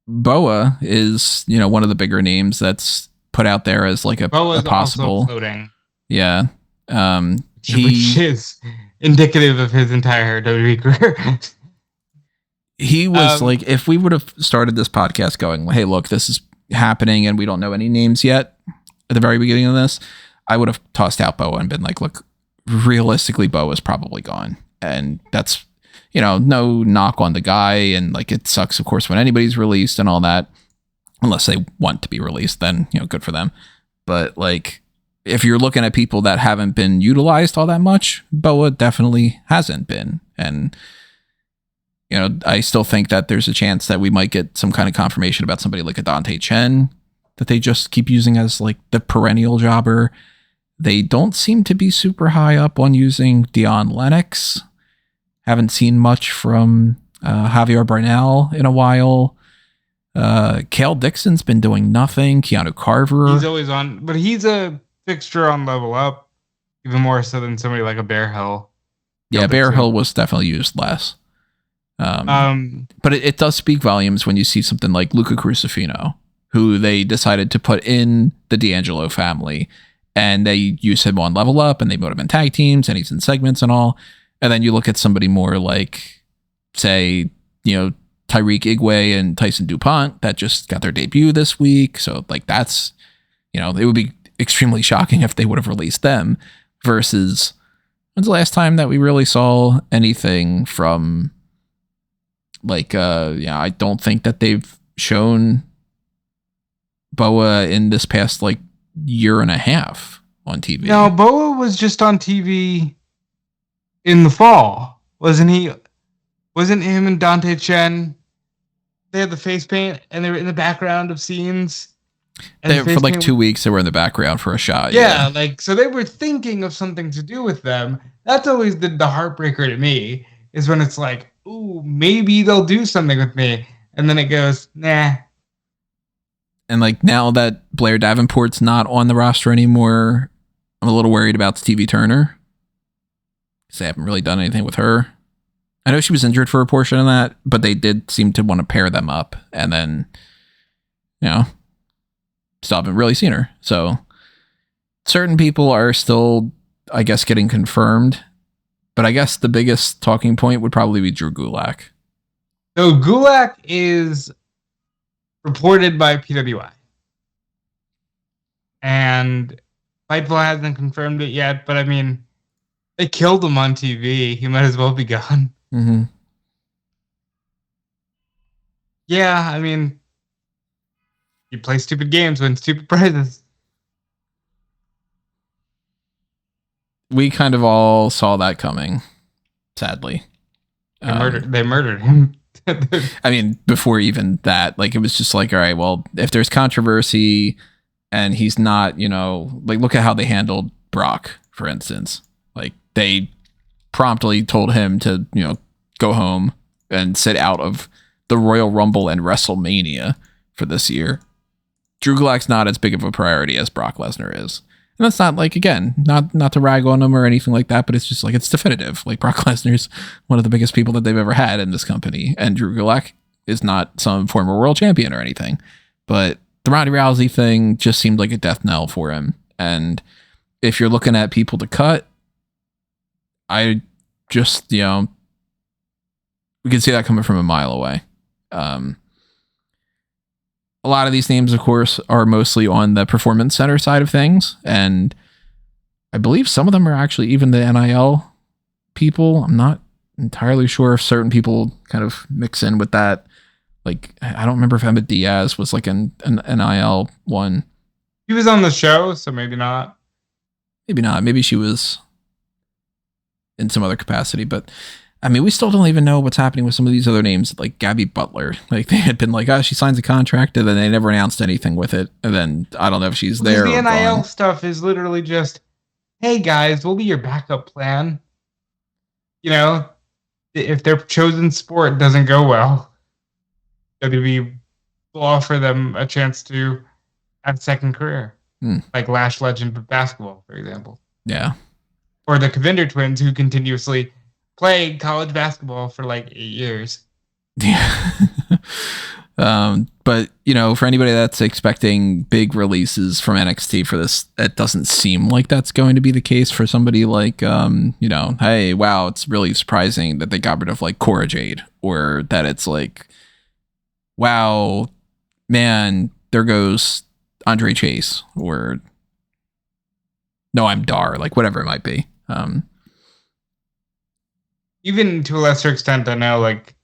Boa is one of the bigger names that's put out there as like a possible also floating. Yeah, which is indicative of his entire WWE career. He was like, if we would have started this podcast going, hey, look, this is happening and we don't know any names yet at the very beginning of this, I would have tossed out Boa and been like, look, realistically, Boa's probably gone. And that's, no knock on the guy. And like, it sucks, of course, when anybody's released and all that, unless they want to be released, then, good for them. But like, if you're looking at people that haven't been utilized all that much, Boa definitely hasn't been. And, I still think that there's a chance that we might get some kind of confirmation about somebody like a Dante Chen that they just keep using as like the perennial jobber. They don't seem to be super high up on using Dion Lennox. Haven't seen much from Javier Bernal in a while. Cale Dixon's been doing nothing. Keanu Carver. He's always on, but he's a fixture on Level Up, even more so than somebody like a Bear Hill. Yeah, Bear Hill was definitely used less. But it does speak volumes when you see something like Luca Crucifino, who they decided to put in the D'Angelo family, and they use him on Level Up, and they put him in tag teams, and he's in segments and all. And then you look at somebody more like, say, Tyreek Igwe and Tyson DuPont that just got their debut this week. So like that's, it would be extremely shocking if they would have released them versus when's the last time that we really saw anything from like, I don't think that they've shown Boa in this past like year and a half on TV. No, Boa was just on TV in the fall, wasn't he? Wasn't him and Dante Chen? They had the face paint and they were in the background of scenes. And for like 2 weeks, they were in the background for a shot. Yeah, like so they were thinking of something to do with them. That's always the heartbreaker to me, is when it's like, ooh, maybe they'll do something with me. And then it goes, nah. And like now that Blair Davenport's not on the roster anymore, I'm a little worried about Stevie Turner, because they haven't really done anything with her. I know she was injured for a portion of that, but they did seem to want to pair them up. And then, still haven't really seen her. So certain people are still, I guess, getting confirmed. But I guess the biggest talking point would probably be Drew Gulak. So Gulak is reported by PWI. And Fightful hasn't confirmed it yet, but I mean, they killed him on TV. He might as well be gone. Mm-hmm. Yeah, I mean, you play stupid games, win stupid prizes. We kind of all saw that coming, sadly. They murdered him. I mean, before even that, like, it was just like, all right, well, if there's controversy and he's not, like, look at how they handled Brock, for instance. Like, they promptly told him to, go home and sit out of the Royal Rumble and WrestleMania for this year. Drew Gulak's not as big of a priority as Brock Lesnar is. And that's not like, again, not to rag on him or anything like that, but it's just like, it's definitive. Like, Brock Lesnar's one of the biggest people that they've ever had in this company. And Drew Gulak is not some former world champion or anything. but the Ronda Rousey thing just seemed like a death knell for him. And if you're looking at people to cut, I just, we can see that coming from a mile away. A lot of these names, of course, are mostly on the performance center side of things. And I believe some of them are actually even the NIL people. I'm not entirely sure if certain people kind of mix in with that. Like, I don't remember if Emma Diaz was like an NIL one. He was on the show, so maybe not. Maybe not. Maybe she was in some other capacity. But, I mean, we still don't even know what's happening with some of these other names, like Gabby Butler. Like, they had been like, oh, she signs a contract, and then they never announced anything with it. And then, I don't know if she's there The or NIL gone. stuff is literally just, hey, guys, we'll be your backup plan. If their chosen sport doesn't go well, WWE will offer them a chance to have a second career. Like Lash Legend of basketball, for example. Yeah. Or the Kavinder twins, who continuously played college basketball for like 8 years. Yeah. But, for anybody that's expecting big releases from NXT for this, it doesn't seem like that's going to be the case for somebody like, hey, wow, it's really surprising that they got rid of like Cora Jade, or that it's like, wow, man, there goes Andre Chase, or Noam Dar, like whatever it might be. Even to a lesser extent, I know like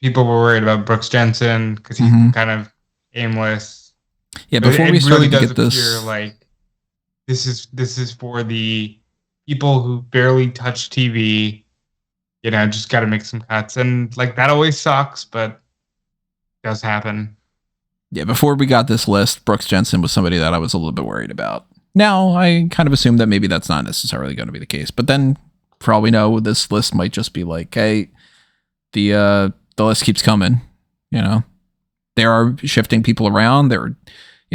people were worried about Brooks Jensen because he's kind of aimless. Yeah, before we started to get this, appear like this is for the people who barely touch TV. Just got to make some cuts, and like that always sucks, but does happen. Yeah, before we got this list, Brooks Jensen was somebody that I was a little bit worried about. Now, I kind of assume that maybe that's not necessarily going to be the case. But then, for all we know, this list might just be like, hey, the list keeps coming. They are shifting people around. They're,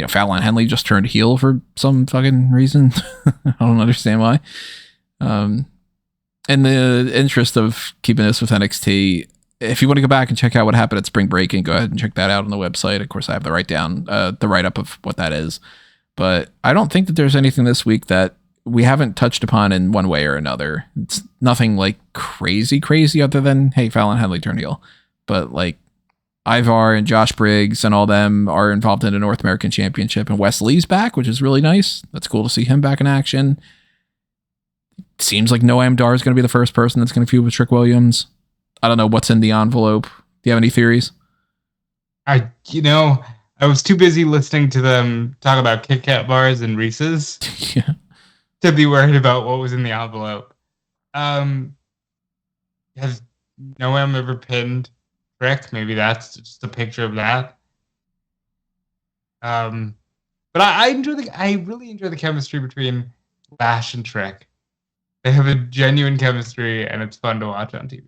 Fallon Henley just turned heel for some fucking reason. I don't understand why. In the interest of keeping this with NXT, if you want to go back and check out what happened at Spring Break, and go ahead and check that out on the website. Of course, I have the write-up of what that is. But I don't think that there's anything this week that we haven't touched upon in one way or another. It's nothing like crazy other than, hey, Fallon Henley turned heel. But like Ivar and Josh Briggs and all them are involved in a North American Championship, and Wes Lee's back, which is really nice. That's cool to see him back in action. Seems like Noam Dar is going to be the first person that's going to feud with Trick Williams. I don't know what's in the envelope. Do you have any theories? I was too busy listening to them talk about Kit Kat bars and Reese's to be worried about what was in the envelope. Has Noam ever pinned Trick? Maybe that's just a picture of that. But I really enjoy the chemistry between Lash and Trick. They have a genuine chemistry, and it's fun to watch on TV.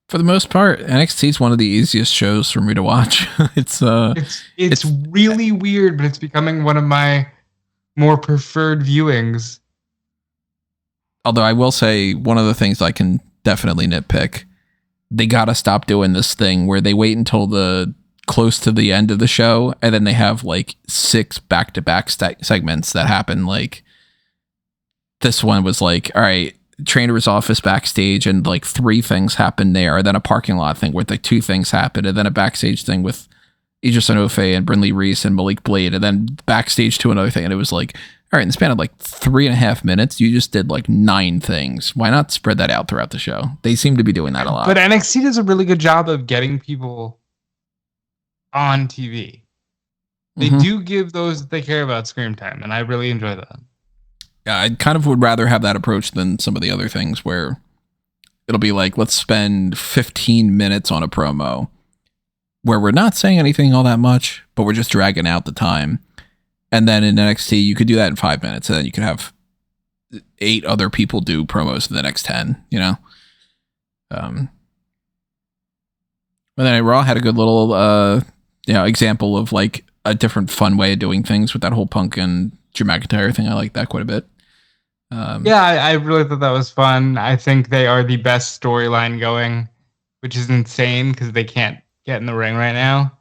For the most part, NXT is one of the easiest shows for me to watch. It's really weird, but it's becoming one of my more preferred viewings. Although I will say, one of the things I can definitely nitpick, they got to stop doing this thing where they wait until close to the end of the show, and then they have like 6 back-to-back segments that happen. Like this one was like, all right, trainer's office backstage, and like 3 things happened there, and then a parking lot thing where like 2 things happened, and then a backstage thing with Idris Anofe and Brinley Reese and Malik Blade, and then backstage to another thing. And it was like, all right, in the span of like 3.5 minutes, you just did like 9 things. Why not spread that out throughout the show? They seem to be doing that a lot. But NXT does a really good job of getting people on TV. They do give those that they care about screen time, and I really enjoy that. Yeah, I kind of would rather have that approach than some of the other things where it'll be like, let's spend 15 minutes on a promo where we're not saying anything all that much, but we're just dragging out the time. And then in NXT, you could do that in 5 minutes, and then you could have 8 other people do promos in the next 10, And then Raw had a good little, example of like a different fun way of doing things with that whole Punk and Drew McIntyre thing. I like that quite a bit. I really thought that was fun. I think they are the best storyline going, which is insane because they can't get in the ring right now.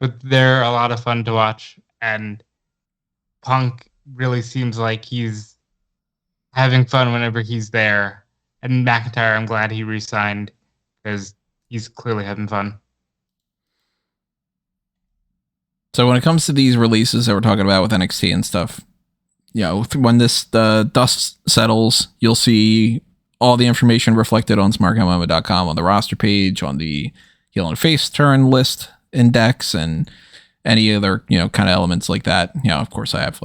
but they're a lot of fun to watch. And Punk really seems like he's having fun whenever he's there. And McIntyre, I'm glad he re-signed because he's clearly having fun. So when it comes to these releases that we're talking about with NXT and stuff, when this dust settles, you'll see all the information reflected on smarkmmo.com on the roster page, on the heel and face turn list index, and any other kind of elements like that. Of course, I have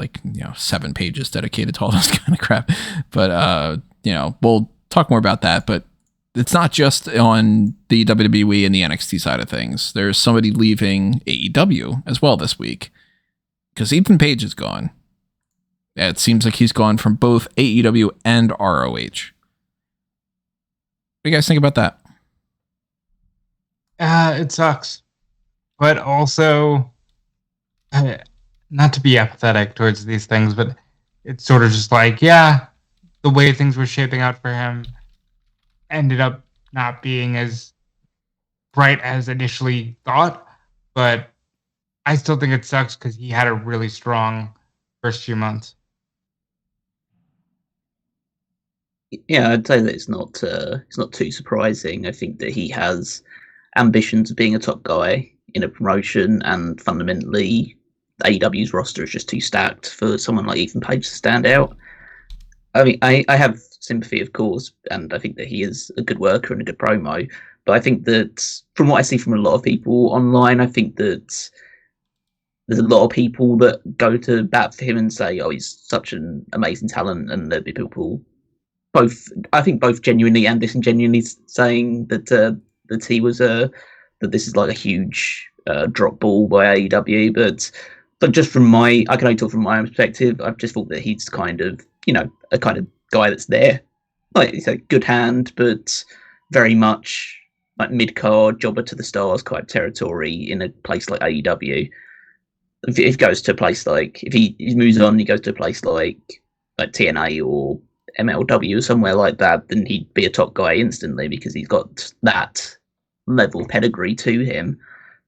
7 pages dedicated to all this kind of crap. But we'll talk more about that. But it's not just on the WWE and the NXT side of things. There's somebody leaving AEW as well this week because Ethan Page is gone. It seems like he's gone from both AEW and ROH. What do you guys think about that? It sucks. But also, not to be apathetic towards these things, but it's sort of just like, the way things were shaping out for him ended up not being as bright as initially thought. But I still think it sucks because he had a really strong first few months. Yeah, I'd say that it's not too surprising. I think that he has ambitions of being a top guy in a promotion, and fundamentally, AEW's roster is just too stacked for someone like Ethan Page to stand out. I mean, I have sympathy, of course, and I think that he is a good worker and a good promo. But I think that from what I see from a lot of people online, I think that there's a lot of people that go to bat for him and say, "Oh, he's such an amazing talent," and there'll be people both genuinely and disingenuously saying that he was that this is like a huge drop ball by AEW. But just from I can only talk from my own perspective. I've just thought that he's kind of a kind of guy that's there, like he's a good hand, but very much like mid-card jobber to the stars kind of territory in a place like AEW. If he goes to a place like, if he moves on, he goes to a place like TNA or MLW or somewhere like that, then he'd be a top guy instantly because he's got that level pedigree to him.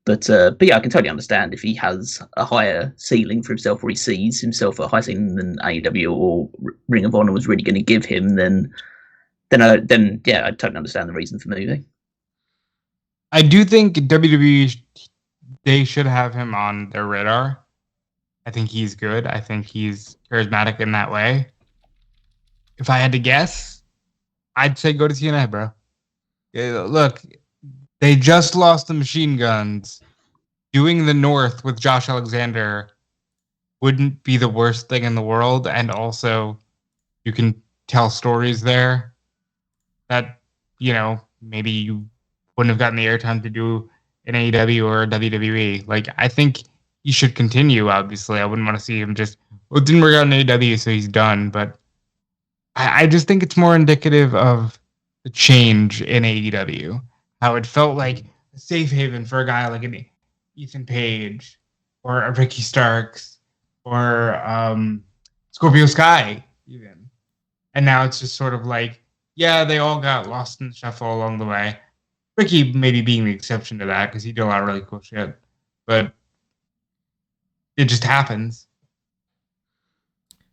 But yeah, I can totally understand if he has a higher ceiling for himself, or he sees himself at a higher ceiling than AEW or Ring of Honor was really going to give him, then yeah, I totally understand the reason for moving. I do think WWE, they should have him on their radar. I think he's good. I think he's charismatic in that way. If I had to guess, I'd say go to TNA, bro. Look, they just lost the Machine Guns. Doing the North with Josh Alexander wouldn't be the worst thing in the world. And also, you can tell stories there that, maybe you wouldn't have gotten the airtime to do in AEW or WWE. Like, I think he should continue, obviously. I wouldn't want to see him just, it didn't work out in AEW, so he's done. But I just think it's more indicative of the change in AEW. How it felt like a safe haven for a guy like an Ethan Page or a Ricky Starks or Scorpio Sky, even. And now it's just sort of like, they all got lost in the shuffle along the way. Ricky maybe being the exception to that because he did a lot of really cool shit. But it just happens.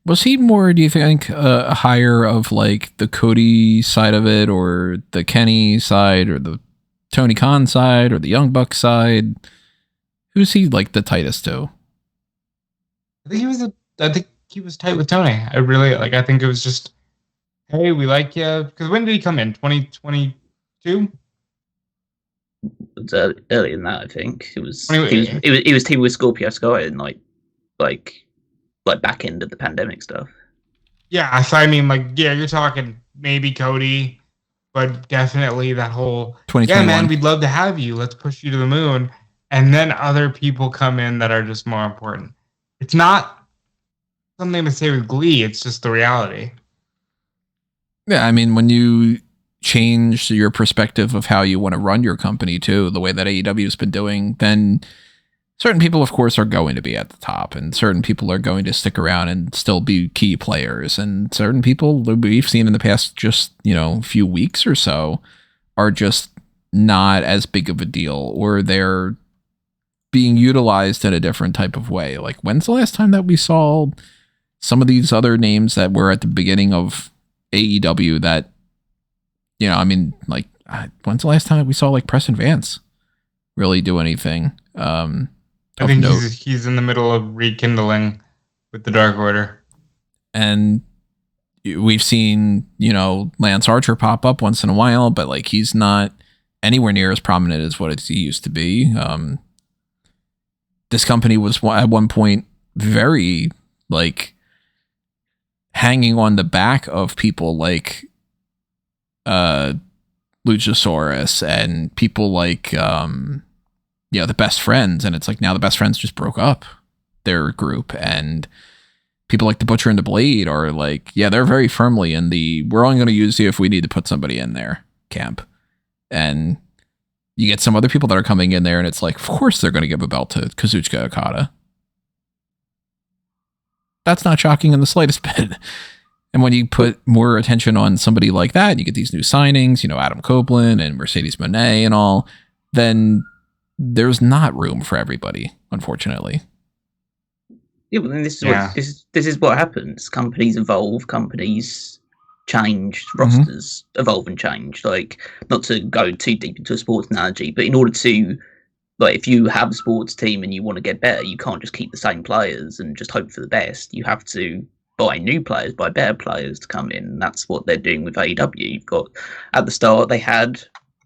Was he more, do you think, a hire of like the Cody side of it, or the Kenny side, or the Tony Khan side, or the Young Bucks side? Who's he like the tightest to? I think he was tight with Tony. I think it was just, hey, we like you. Because when did he come in? 2022? It was earlier than that, I think. He was team with Scorpio Sky in like back end of the pandemic stuff. Yeah, so I mean, you're talking maybe Cody, but definitely that whole, man, we'd love to have you. Let's push you to the moon. And then other people come in that are just more important. It's not something to say with glee. It's just the reality. Yeah, I mean, when you change your perspective of how you want to run your company too, the way that AEW has been doing, then certain people, of course, are going to be at the top, and certain people are going to stick around and still be key players. And certain people that we've seen in the past just, few weeks or so are just not as big of a deal, or they're being utilized in a different type of way. Like, when's the last time that we saw some of these other names that were at the beginning of AEW that, you know, I mean, like, when's the last time that we saw like Preston Vance really do anything? I think he's in the middle of rekindling with the Dark Order. And we've seen, you know, Lance Archer pop up once in a while, but like he's not anywhere near as prominent as what he used to be. This company was at one point very like hanging on the back of people like Luchasaurus and people like the Best Friends, and it's like now the Best Friends just broke up their group, and people like the Butcher and the Blade are like, yeah, they're very firmly in the we're only going to use you if we need to put somebody in there camp. And you get some other people that are coming in there, and it's like, of course they're going to give a belt to Kazuchika Okada. That's not shocking in the slightest bit. And when you put more attention on somebody like that, you get these new signings, you know, Adam Copeland and Mercedes Moné and all, then there's not room for everybody, unfortunately. Yeah, but then this is what happens. Companies evolve, companies change, rosters evolve and change. Like, not to go too deep into a sports analogy, but in order to, like, if you have a sports team and you want to get better, you can't just keep the same players and just hope for the best. You have to buy new players, buy better players to come in. And that's what they're doing with AEW. You've got, at the start, they had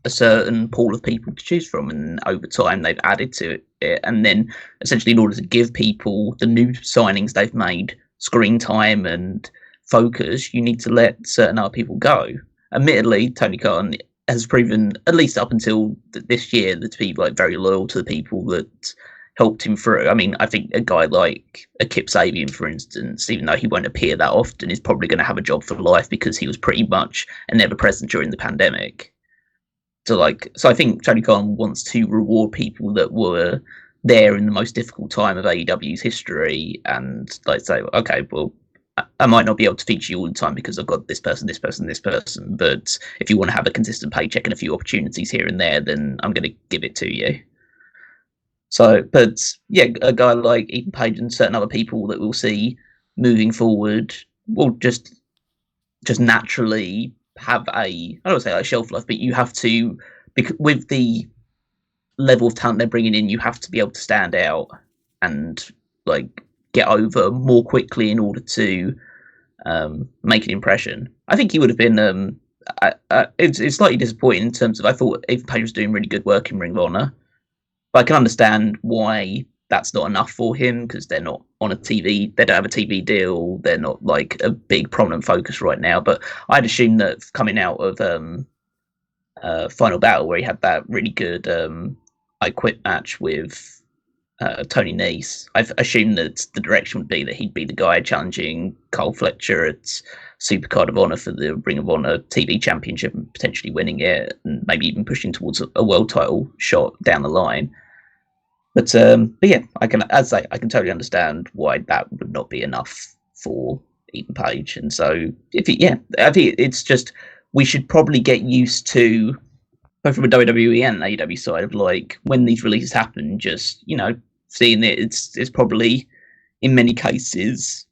a certain pool of people to choose from, and over time they've added to it. And then essentially, in order to give people the new signings they've made screen time and focus, you need to let certain other people go. Admittedly, Tony Khan has proven, at least up until this year, to be like very loyal to the people that helped him through. I mean, I think a guy like a Kip Sabian, for instance, even though he won't appear that often, is probably going to have a job for life because he was pretty much an ever present during the pandemic. So I think Tony Khan wants to reward people that were there in the most difficult time of AEW's history, and like say, okay, well, I might not be able to feature you all the time because I've got this person, this person, this person, but if you want to have a consistent paycheck and a few opportunities here and there, then I'm going to give it to you. So, but yeah, a guy like Ethan Page and certain other people that we'll see moving forward will just naturally have I don't want to say like shelf life, but you have to, because with the level of talent they're bringing in, you have to be able to stand out and like get over more quickly in order to make an impression. I think he would have been. It's slightly disappointing in terms of I thought Ethan Page was doing really good work in Ring of Honor, but I can understand why that's not enough for him because they're not on a TV. They don't have a TV deal. They're not like a big prominent focus right now. But I'd assume that coming out of Final Battle, where he had that really good I Quit match with Tony Nese, I've assumed that the direction would be that he'd be the guy challenging Cole Fletcher at Supercard of Honor for the Ring of Honor TV Championship and potentially winning it, and maybe even pushing towards a world title shot down the line. But yeah, I can totally understand why that would not be enough for Ethan Page. And so I think it's just we should probably get used to, both from a WWE and AEW side, of like when these releases happen, just seeing it, it's probably in many cases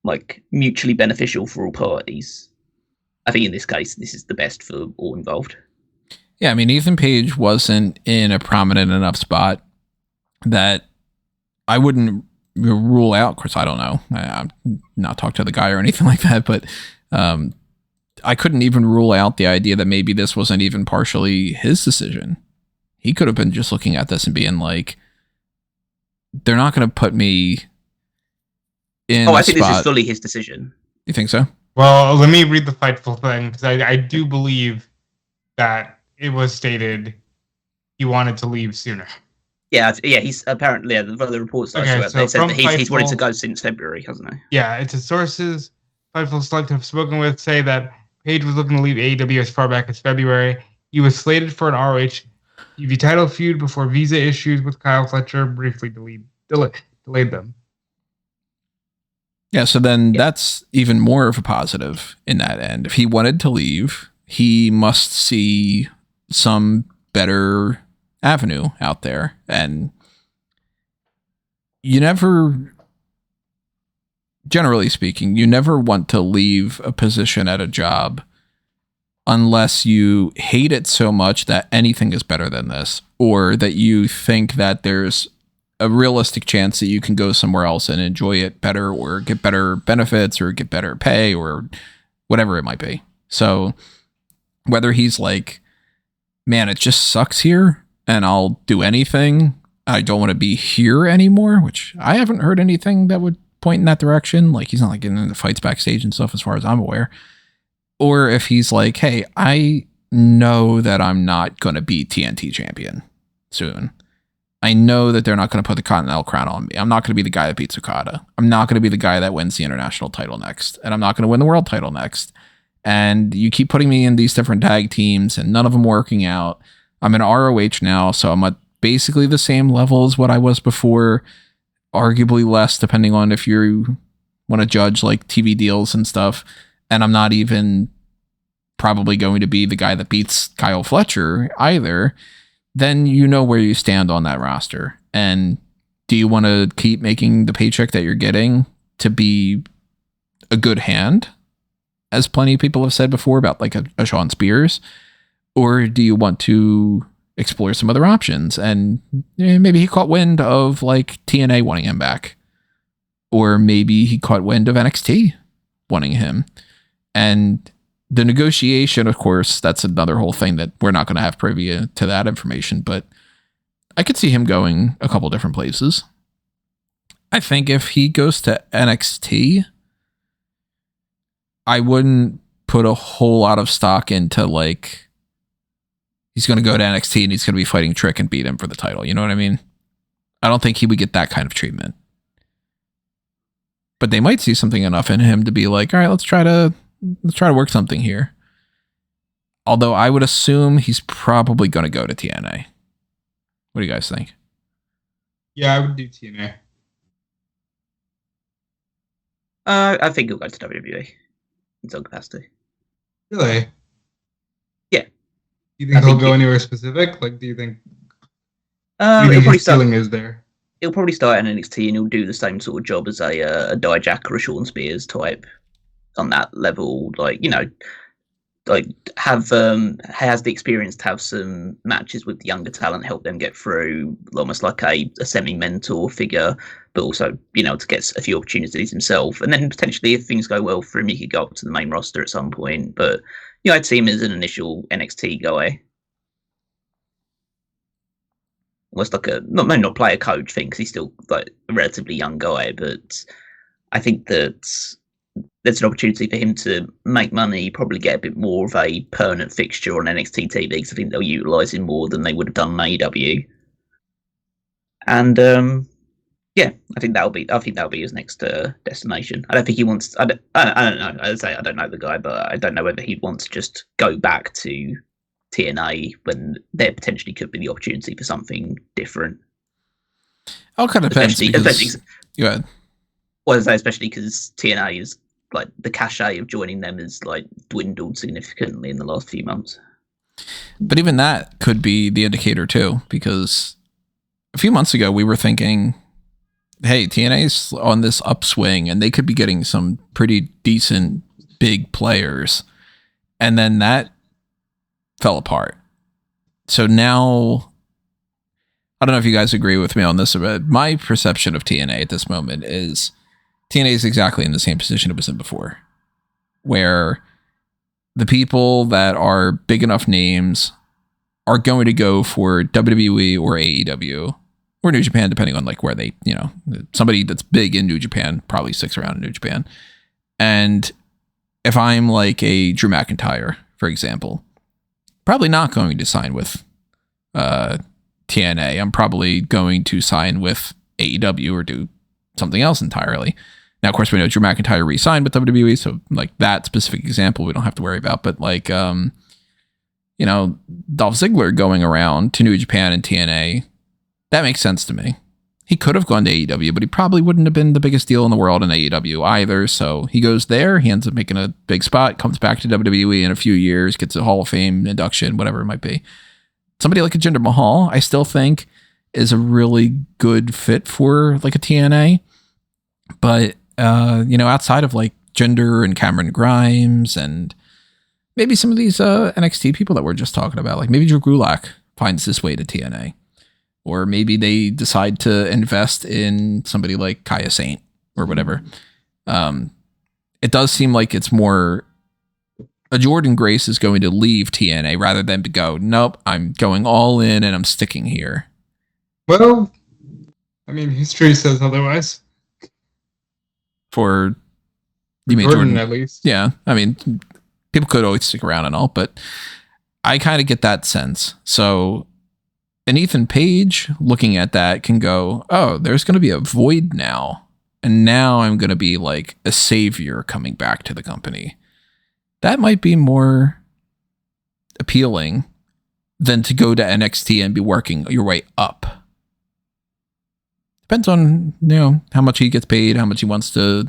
like mutually beneficial for all parties. I think in this case, this is the best for all involved. Yeah, I mean, Ethan Page wasn't in a prominent enough spot that I wouldn't rule out. Of course, I don't know. I'm not talked to the guy or anything like that, but I couldn't even rule out the idea that maybe this wasn't even partially his decision. He could have been just looking at this and being like, they're not going to put me in I think this is fully his decision. You think so? Well, let me read the Fightful thing, because I do believe that it was stated he wanted to leave sooner. Yeah, he's apparently, the reports they said that he's wanted to go since February, hasn't he? Yeah, it's his sources Fightful Select have spoken with say that Page was looking to leave AEW as far back as February. He was slated for an ROH TV title feud before visa issues with Kyle Fletcher briefly delayed them. Yeah, so then that's even more of a positive in that end. If he wanted to leave, he must see some better avenue out there. And you never, generally speaking, you never want to leave a position at a job unless you hate it so much that anything is better than this, or that you think that there's a realistic chance that you can go somewhere else and enjoy it better, or get better benefits, or get better pay, or whatever it might be. So whether he's like, man, it just sucks here and I'll do anything, I don't want to be here anymore, which I haven't heard anything that would point in that direction. Like, he's not like getting into fights backstage and stuff as far as I'm aware. Or if he's like, hey, I know that I'm not going to be TNT champion soon. I know that they're not going to put the Continental crown on me. I'm not going to be the guy that beats Okada. I'm not going to be the guy that wins the international title next. And I'm not going to win the world title next. And you keep putting me in these different tag teams and none of them working out. I'm in ROH now, so I'm at basically the same level as what I was before, arguably less, depending on if you want to judge like TV deals and stuff. And I'm not even probably going to be the guy that beats Kyle Fletcher either. Then you know where you stand on that roster. And do you want to keep making the paycheck that you're getting to be a good hand, as plenty of people have said before about like a Sean Spears? Or do you want to explore some other options? And maybe he caught wind of like TNA wanting him back. Or maybe he caught wind of NXT wanting him. And the negotiation, of course, that's another whole thing that we're not going to have privy to that information, but I could see him going a couple different places. I think if he goes to NXT, I wouldn't put a whole lot of stock into like, he's going to go to NXT and he's going to be fighting Trick and beat him for the title. You know what I mean? I don't think he would get that kind of treatment. But they might see something enough in him to be like, all right, let's try to work something here. Although I would assume he's probably going to go to TNA. What do you guys think? Yeah, I would do TNA. I think he'll go to WWE in some capacity. Really? Yeah. Do you think he'll go anywhere specific? Like, do you think? His feeling is there? He'll probably start in NXT and he'll do the same sort of job as a Dijak or a Sean Spears type on that level. Like, you know, like has the experience to have some matches with the younger talent, help them get through, almost like a semi-mentor figure, but also, you know, to get a few opportunities himself. And then potentially, if things go well for him, he could go up to the main roster at some point. But, you know, I'd see him as an initial NXT guy. Almost like not player coach thing, because he's still like a relatively young guy, but I think that there's an opportunity for him to make money, probably get a bit more of a permanent fixture on NXT TV, because I think they'll utilise him more than they would have done on AEW. And yeah, I think that'll be his next destination. I don't think he wants. I don't know. As I say, I don't know the guy, but I don't know whether he'd want to just go back to TNA when there potentially could be the opportunity for something different. All kind of depends. Go ahead. Well, I say especially because TNA is like the cachet of joining them is like dwindled significantly in the last few months. But even that could be the indicator too, because a few months ago we were thinking, hey, TNA's on this upswing and they could be getting some pretty decent big players, and then that fell apart. So now, I don't know if you guys agree with me on this, but my perception of TNA at this moment is TNA is exactly in the same position it was in before, where the people that are big enough names are going to go for WWE or AEW or New Japan, depending on like where they, you know, somebody that's big in New Japan probably sticks around in New Japan. And if I'm like a Drew McIntyre, for example, probably not going to sign with TNA. I'm probably going to sign with AEW or do something else entirely. Now, of course, we know Drew McIntyre re-signed with WWE, so like that specific example we don't have to worry about. But like, you know, Dolph Ziggler going around to New Japan and TNA, that makes sense to me. He could have gone to AEW, but he probably wouldn't have been the biggest deal in the world in AEW either. So he goes there, he ends up making a big spot, comes back to WWE in a few years, gets a Hall of Fame induction, whatever it might be. Somebody like a Jinder Mahal, I still think is a really good fit for like a TNA. But, outside of like Jinder and Cameron Grimes and maybe some of these NXT people that we're just talking about, like maybe Drew Gulak finds his way to TNA. Or maybe they decide to invest in somebody like Kaya Saint or whatever. It does seem like it's more a Jordan Grace is going to leave TNA rather than to go, nope, I'm going all in and I'm sticking here. Well, I mean, history says otherwise. For you mean Jordan, at least. Yeah, I mean, people could always stick around and all, but I kind of get that sense. So an Ethan Page looking at that can go, oh, there's going to be a void now. And now I'm going to be like a savior coming back to the company. That might be more appealing than to go to NXT and be working your way up. Depends on, how much he gets paid, how much he wants to.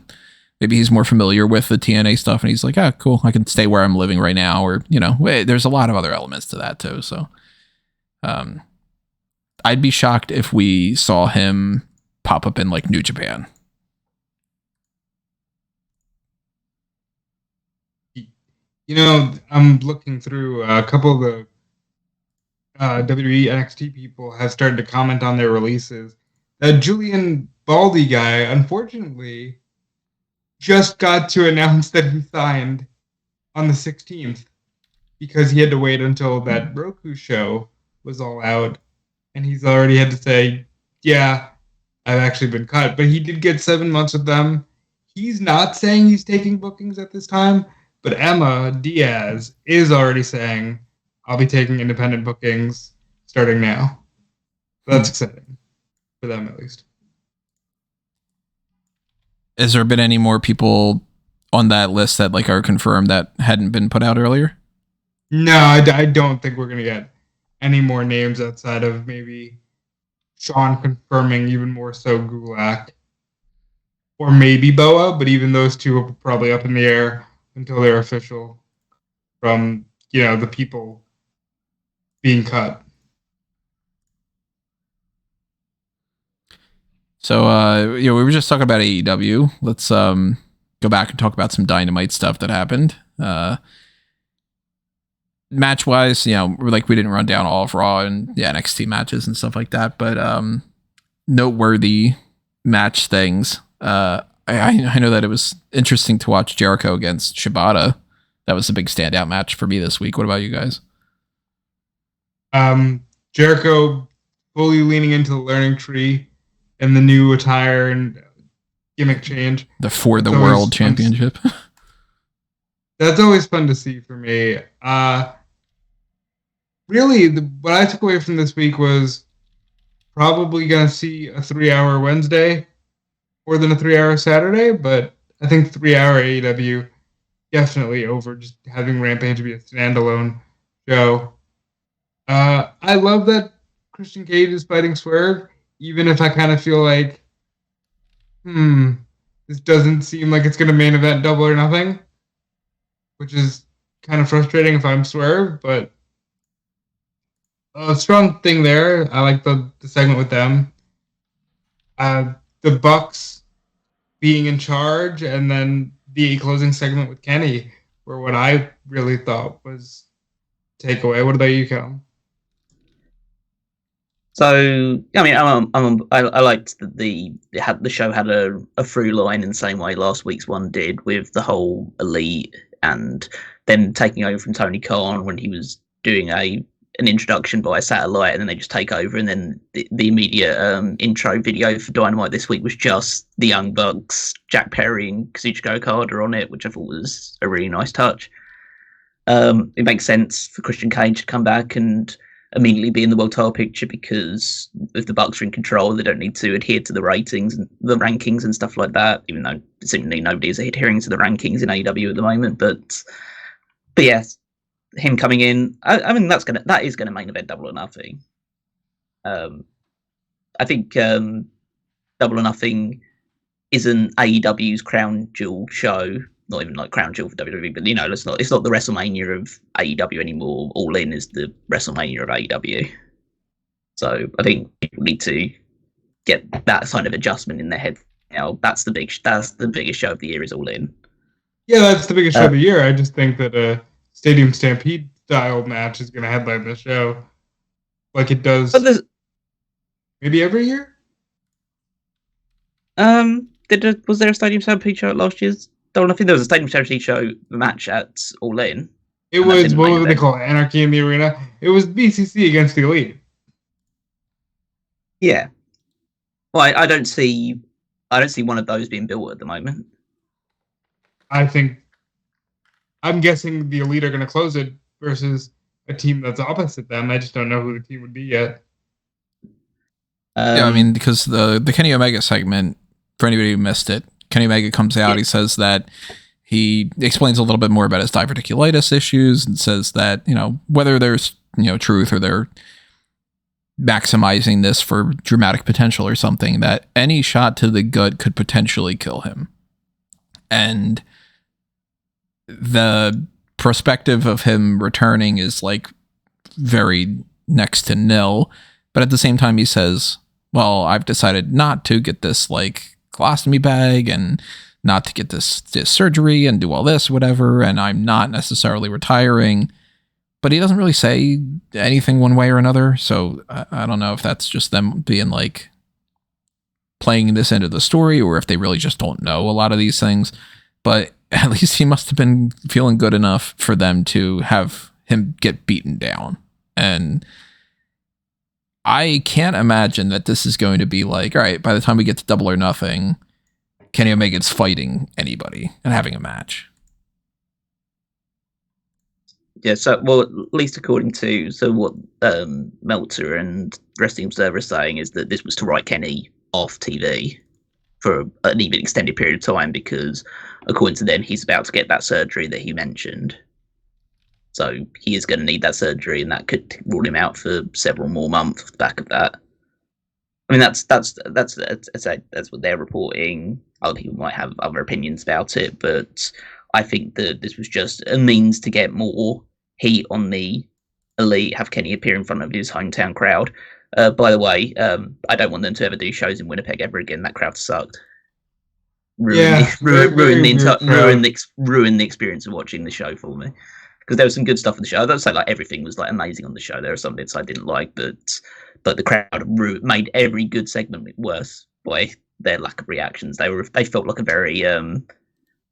Maybe he's more familiar with the TNA stuff and he's like, cool, I can stay where I'm living right now. Or, there's a lot of other elements to that too. So, I'd be shocked if we saw him pop up in like New Japan. I'm looking through a couple of the WWE NXT people have started to comment on their releases. That Julian Baldy guy, unfortunately, just got to announce that he signed on the 16th because he had to wait until that Roku show was all out. And he's already had to say, yeah, I've actually been cut. But he did get 7 months with them. He's not saying he's taking bookings at this time. But Emma Diaz is already saying, I'll be taking independent bookings starting now. So that's exciting. For them, at least. Has there been any more people on that list that like are confirmed that hadn't been put out earlier? No, I don't think we're going to get any more names outside of maybe Sean confirming even more so Gulak. Or maybe Boa, but even those two are probably up in the air until they're official from, the people being cut. So, we were just talking about AEW. Let's go back and talk about some Dynamite stuff that happened. Match-wise, we didn't run down all of Raw and NXT matches and stuff like that, but noteworthy match things. I know that it was interesting to watch Jericho against Shibata. That was a big standout match for me this week. What about you guys? Jericho fully leaning into the learning tree and the new attire and gimmick change. The For the World Championship. That's always fun to see for me. Really, what I took away from this week was probably going to see a 3-hour Wednesday more than a 3-hour Saturday, but I think 3-hour AEW definitely over just having Rampage be a standalone show. I love that Christian Cage is fighting Swerve, even if I kind of feel like, this doesn't seem like it's going to main event Double or Nothing, which is kind of frustrating if I'm Swerve, but a strong thing there. I like the segment with them. The Bucks being in charge, and then the closing segment with Kenny were what I really thought was takeaway. What about you, Cal? So, I mean, I liked that the show had a through line in the same way last week's one did, with the whole Elite and then taking over from Tony Khan when he was doing an introduction by satellite, and then they just take over, and then the immediate intro video for Dynamite this week was just the Young Bucks, Jack Perry and Kazuchika Okada on it, which I thought was a really nice touch. It makes sense for Christian Cage to come back and immediately be in the world title picture, because if the Bucks are in control, they don't need to adhere to the ratings and the rankings and stuff like that, even though seemingly nobody is adhering to the rankings in AEW at the moment. But yes, him coming in, I mean, that is gonna main event Double or Nothing. I think Double or Nothing isn't AEW's crown jewel show, not even like crown jewel for WWE, but it's not the WrestleMania of AEW anymore. All In is the WrestleMania of AEW. So I think people need to get that kind of adjustment in their head. Now that's the biggest show of the year is All In. Yeah, that's the biggest show of the year. I just think that a Stadium Stampede style match is going to headline the show, like it does maybe every year. Was there a Stadium Stampede show at last year's? I think there was a Stadium Stampede show match at All In. It was, what would they call it? Anarchy in the Arena. It was BCC against the Elite. Yeah. Well, I don't see one of those being built at the moment. I'm guessing the Elite are going to close it versus a team that's opposite them. I just don't know who the team would be yet. Yeah, I mean, because the Kenny Omega segment, for anybody who missed it, Kenny Omega comes out, he says that he explains a little bit more about his diverticulitis issues and says that, whether there's, truth or they're maximizing this for dramatic potential or something, that any shot to the gut could potentially kill him. And the perspective of him returning is like very next to nil. But at the same time, he says, well, I've decided not to get this like colostomy bag and not to get this surgery and do all this, whatever. And I'm not necessarily retiring. But he doesn't really say anything one way or another. So I don't know if that's just them being like playing this end of the story or if they really just don't know a lot of these things. But at least he must have been feeling good enough for them to have him get beaten down. And I can't imagine that this is going to be like, all right, by the time we get to Double or Nothing, Kenny Omega's fighting anybody and having a match. Yeah, so, well, at least according to what Meltzer and Wrestling Observer are saying is that this was to write Kenny off TV for an even extended period of time because, according to them, he's about to get that surgery that he mentioned. So he is going to need that surgery, and that could rule him out for several more months off the back of that. I mean, that's what they're reporting. Other people might have other opinions about it, but I think that this was just a means to get more heat on the Elite, have Kenny appear in front of his hometown crowd. By the way, I don't want them to ever do shows in Winnipeg ever again. That crowd sucked. Ruin the experience of watching the show for me. Because there was some good stuff in the show. I don't say like everything was like amazing on the show. There are some bits I didn't like, but the crowd made every good segment worse by their lack of reactions. They felt like a very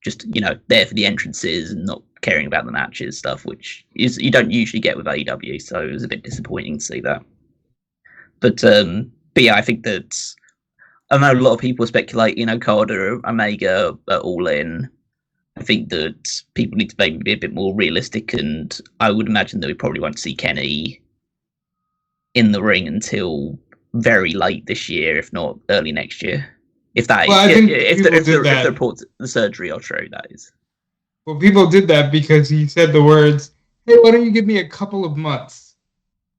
just there for the entrances and not caring about the matches stuff, which is you don't usually get with AEW. So it was a bit disappointing to see that. But yeah, I think that I know a lot of people speculate, Carter, Omega are All In. I think that people need to maybe be a bit more realistic, and I would imagine that we probably won't see Kenny in the ring until very late this year, if not early next year. If the reports the surgery are true, that is. Well, people did that because he said the words, "Hey, why don't you give me a couple of months?"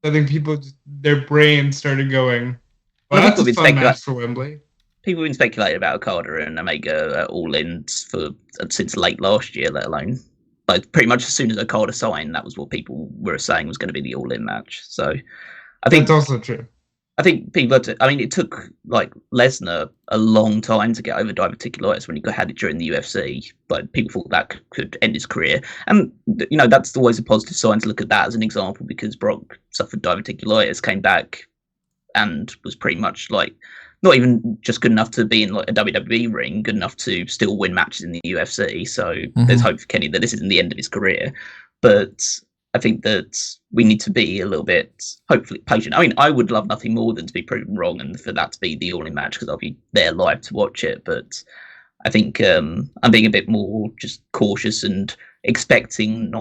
I think their brains started going, well, that's a fun match for Wembley. People have been speculating about Okada and Omega All In since late last year, let alone. Like, pretty much as soon as Okada signed, that was what people were saying was going to be the All In match. So I think that's also true. I think it took like Lesnar a long time to get over diverticulitis when he had it during the UFC. But people thought that could end his career. And, that's always a positive sign to look at that as an example because Brock suffered diverticulitis, came back and was pretty much like, not even just good enough to be in like a WWE ring, good enough to still win matches in the UFC. So there's hope for Kenny that this isn't the end of his career. But I think that we need to be a little bit, hopefully, patient. I mean, I would love nothing more than to be proven wrong and for that to be the all-in match because I'll be there live to watch it. But I think I'm being a bit more just cautious and expecting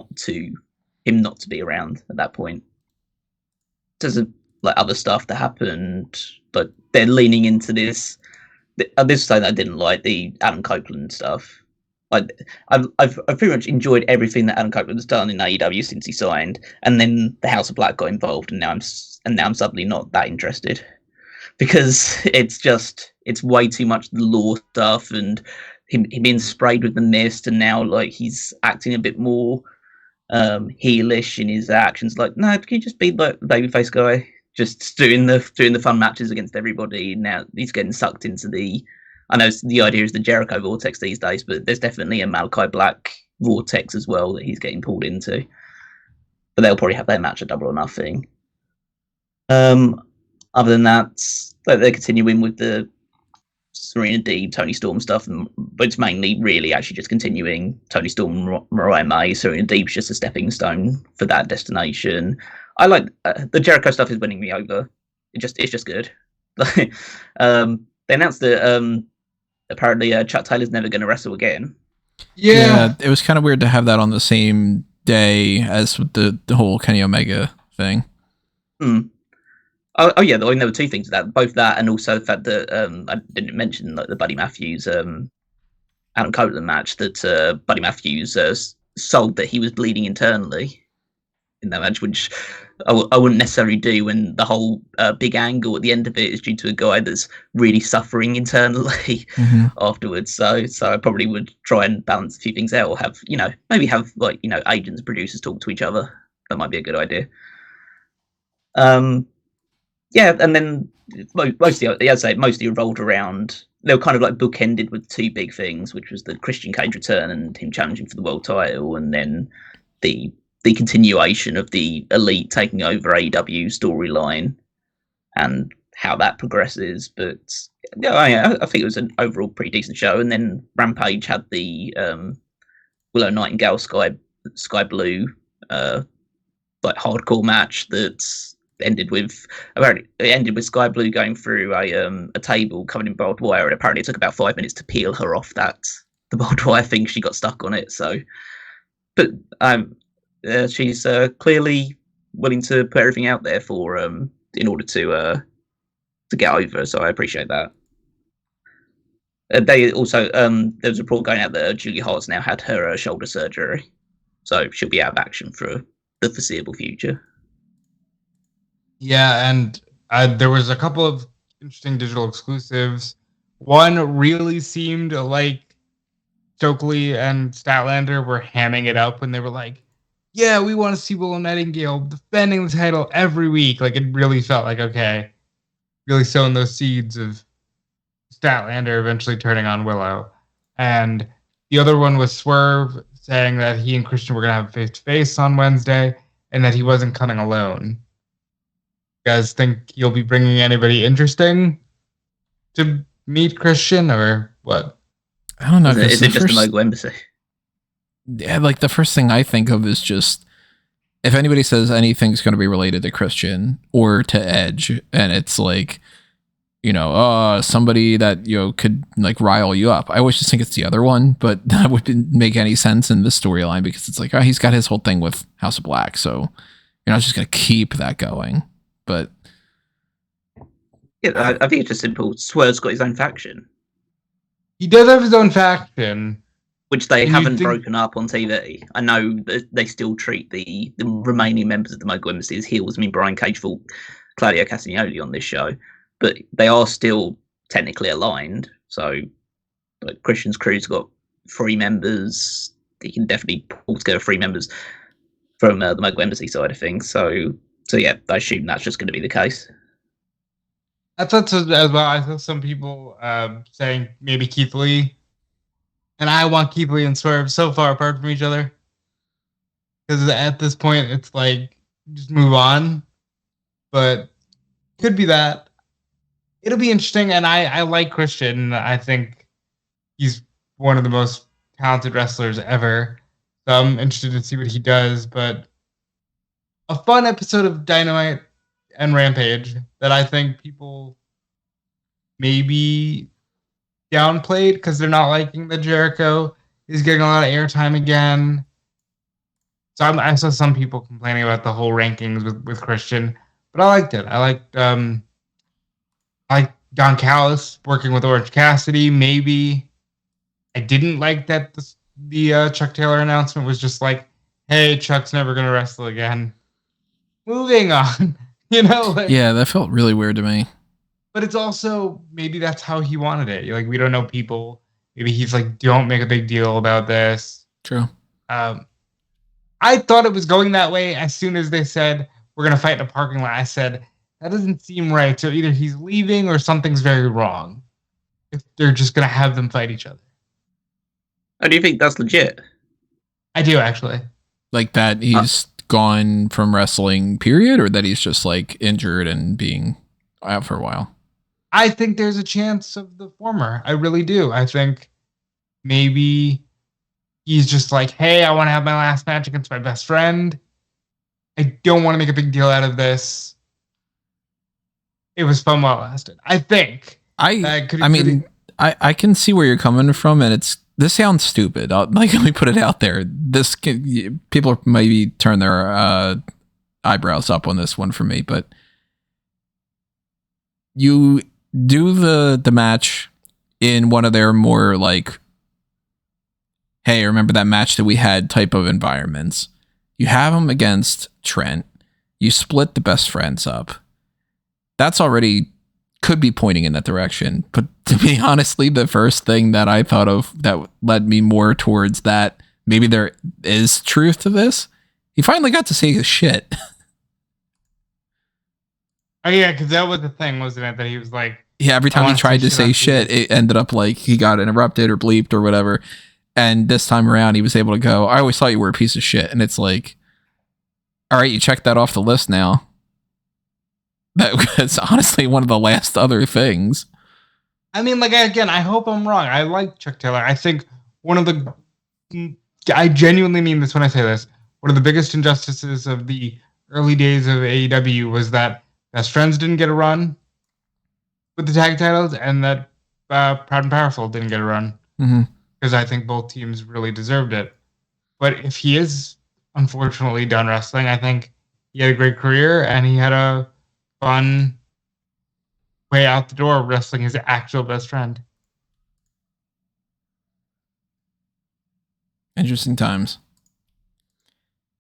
him not to be around at that point. There's like other stuff that happened, but they're leaning into this. This is something I didn't like, the Adam Copeland stuff. Like I've pretty much enjoyed everything that Adam Copeland has done in AEW since he signed, and then the House of Black got involved, and now I'm suddenly not that interested because it's way too much the law stuff and him being sprayed with the mist, and now like he's acting a bit more heelish in his actions. Like, no, can you just be like the babyface guy? just doing the fun matches against everybody. Now he's getting sucked into the. I know the idea is the Jericho vortex these days, but there's definitely a Malachi Black vortex as well that he's getting pulled into. But they'll probably have their match at Double or Nothing. Other than that, they're continuing with the Serena Deeb, Tony Storm stuff, but it's mainly really actually just continuing Tony Storm, Mariah May. Serena Deeb's just a stepping stone for that destination. I like the Jericho stuff is winning me over. It's just good. They announced that apparently Chuck Taylor's never going to wrestle again. Yeah, it was kind of weird to have that on the same day as the whole Kenny Omega thing. Oh yeah, there were two things to that. Both that and also the fact that I didn't mention like the Buddy Matthews Adam Copeland match that Buddy Matthews sold that he was bleeding internally in that match, which I wouldn't necessarily do when the whole big angle at the end of it is due to a guy that's really suffering internally afterwards. So I probably would try and balance a few things out, or have maybe have like agents, producers talk to each other. That might be a good idea. Yeah, and then mostly revolved around. They were kind of like bookended with two big things, which was the Christian Cage return and him challenging for the world title, and then the continuation of the Elite taking over AEW storyline and how that progresses. But I think it was an overall pretty decent show. And then Rampage had the Willow Nightingale Sky Blue like hardcore match that ended with Sky Blue going through a table covered in barbed wire, and apparently it took about 5 minutes to peel her off the barbed wire thing. She got stuck on it. So, but she's clearly willing to put everything out there for in order to get over. So I appreciate that. They also there was a report going out that Julia Hart's now had her shoulder surgery, so she'll be out of action for the foreseeable future. Yeah, and there was a couple of interesting digital exclusives. One really seemed like Stokely and Statlander were hamming it up when they were like, yeah, we want to see Willow Nightingale defending the title every week. Like, it really felt like, okay, really sowing those seeds of Statlander eventually turning on Willow. And the other one was Swerve saying that he and Christian were going to have a face-to-face on Wednesday and that he wasn't coming alone. You guys think he'll be bringing anybody interesting to meet Christian, or what? I don't know. Is it just the Mogul Embassy? Yeah, like the first thing I think of is just if anybody says anything's going to be related to Christian or to Edge, and it's like, somebody that could like rile you up. I always just think it's the other one, but that wouldn't make any sense in this storyline because it's like, he's got his whole thing with House of Black, so you're not just going to keep that going. But yeah, I think it's just simple. Swerve's got his own faction. He does have his own faction, which they haven't broken up on TV. I know that they still treat the remaining members of the Mogul Embassy as heels. I mean, Brian Cage fought Claudio Castagnoli on this show, but they are still technically aligned. So, like, Christian's crew's got 3 members. He can definitely pull together 3 members from the Mogul Embassy side of things. So yeah, I assume that's just going to be the case. I thought so as well. I saw some people saying maybe Keith Lee. And I want Keith Lee and Swerve so far apart from each other. Because at this point, it's like, just move on. But could be that. It'll be interesting. And I like Christian. I think he's one of the most talented wrestlers ever. So I'm interested to see what he does. But a fun episode of Dynamite and Rampage that I think people maybe downplayed because they're not liking that Jericho is getting a lot of airtime again. So I saw some people complaining about the whole rankings with Christian, but I liked it. I liked Don Callis working with Orange Cassidy. Maybe I didn't like that the Chuck Taylor announcement was just like, "Hey, Chuck's never gonna wrestle again." Moving on, yeah, that felt really weird to me. But it's also, maybe that's how he wanted it. Like, we don't know people. Maybe he's like, don't make a big deal about this. True. I thought it was going that way as soon as they said, we're going to fight in a parking lot. I said, that doesn't seem right. So either he's leaving or something's very wrong if they're just going to have them fight each other. Oh, do you think that's legit? I do, actually. Like that he's gone from wrestling, period, or that he's just like injured and being out for a while? I think there's a chance of the former. I really do. I think maybe he's just like, hey, I want to have my last match against my best friend. I don't want to make a big deal out of this. It was fun while it lasted. I think. I can see where you're coming from, and this sounds stupid. Let me put it out there. People maybe turn their eyebrows up on this one for me, but you do the match in one of their more like, hey, remember that match that we had type of environments. You have them against Trent. You split the best friends up. That's already could be pointing in that direction. But to be honestly, the first thing that I thought of that led me more towards that, maybe there is truth to this. He finally got to say his shit. Oh, yeah, because that was the thing, wasn't it? That he was like... Yeah, every time he tried to say shit, it ended up like he got interrupted or bleeped or whatever. And this time around, he was able to go, I always thought you were a piece of shit. And it's like, all right, you checked that off the list now. That's honestly one of the last other things. I mean, like, again, I hope I'm wrong. I like Chuck Taylor. I think I genuinely mean this when I say this, one of the biggest injustices of the early days of AEW was that Best Friends didn't get a run with the tag titles, and that Proud and Powerful didn't get a run. Because I think both teams really deserved it. But if he is unfortunately done wrestling, I think he had a great career, and he had a fun way out the door wrestling his actual best friend. Interesting times.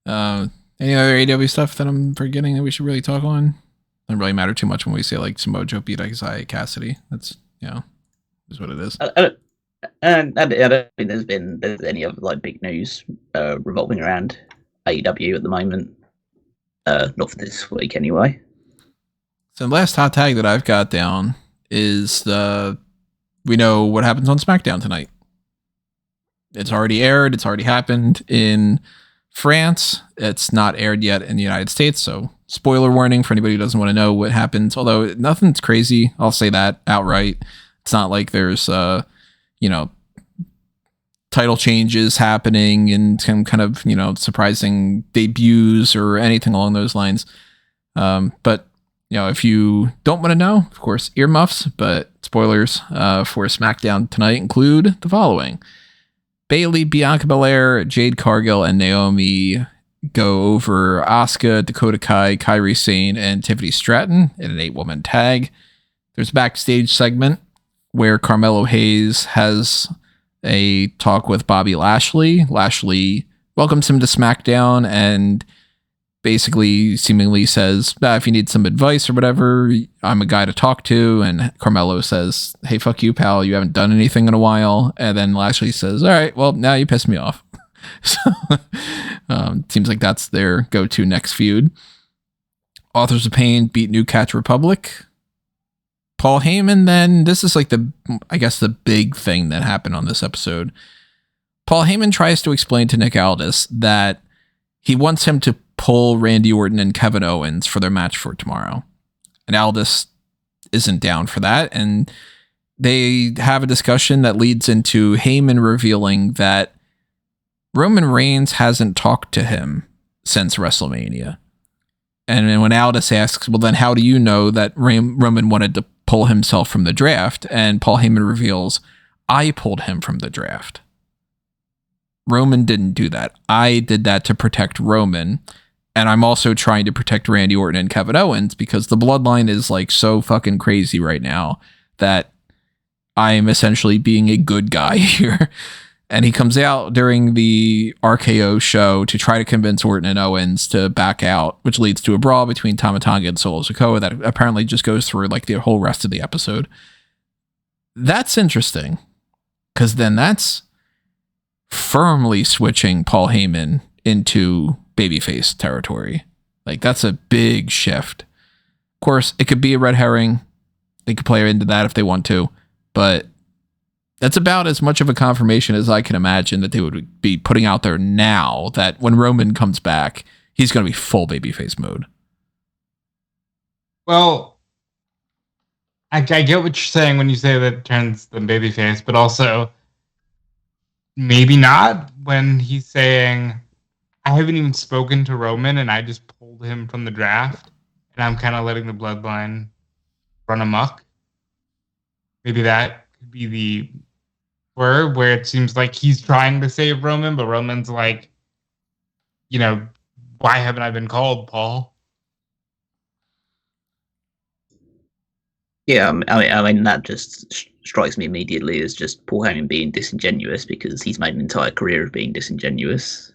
Any other AEW stuff that I'm forgetting that we should really talk on? Doesn't really matter too much when we say like Samoa Joe beat Isaiah Cassidy. That's, is what it is. I don't think there's any other like big news revolving around AEW at the moment. Not for this week anyway. So the last hot tag that I've got down is we know what happens on SmackDown tonight. It's already aired. It's already happened in France. It's not aired yet in the United States. So spoiler warning for anybody who doesn't want to know what happens. Although nothing's crazy. I'll say that outright. It's not like there's, title changes happening and some kind of, surprising debuts or anything along those lines. But if you don't want to know, of course, earmuffs, but spoilers for SmackDown tonight include the following. Bayley, Bianca Belair, Jade Cargill, and Naomi go over Asuka, Dakota Kai, Kairi Sane, and Tiffany Stratton in an 8-woman tag. There's a backstage segment where Carmelo Hayes has a talk with Bobby Lashley. Lashley welcomes him to SmackDown and basically seemingly says, if you need some advice or whatever, I'm a guy to talk to. And Carmelo says, hey, fuck you, pal. You haven't done anything in a while. And then Lashley says, all right, well, now you pissed me off. So seems like that's their go-to next feud. Authors of Pain beat New Catch Republic. Paul Heyman, then, this is like the big thing that happened on this episode. Paul Heyman tries to explain to Nick Aldis that he wants him to pull Randy Orton and Kevin Owens for their match for tomorrow. And Aldis isn't down for that. And they have a discussion that leads into Heyman revealing that Roman Reigns hasn't talked to him since WrestleMania. And then when Aldis asks, well, then how do you know that Roman wanted to pull himself from the draft? And Paul Heyman reveals, I pulled him from the draft. Roman didn't do that. I did that to protect Roman. And I'm also trying to protect Randy Orton and Kevin Owens because the bloodline is like so fucking crazy right now that I am essentially being a good guy here. And he comes out during the RKO show to try to convince Orton and Owens to back out, which leads to a brawl between Tama Tonga and Solo Sikoa that apparently just goes through like the whole rest of the episode. That's interesting because then that's firmly switching Paul Heyman into babyface territory. Like that's a big shift. Of course, it could be a red herring. They could play into that if they want to, but that's about as much of a confirmation as I can imagine that they would be putting out there now, that when Roman comes back, he's going to be full babyface mode. Well, I get what you're saying when you say that it turns them babyface, but also maybe not when he's saying, I haven't even spoken to Roman and I just pulled him from the draft and I'm kind of letting the bloodline run amok. Maybe that could be the word where it seems like he's trying to save Roman, but Roman's like, why haven't I been called, Paul? Yeah, I mean that just strikes me immediately as just Paul Heyman being disingenuous, because he's made an entire career of being disingenuous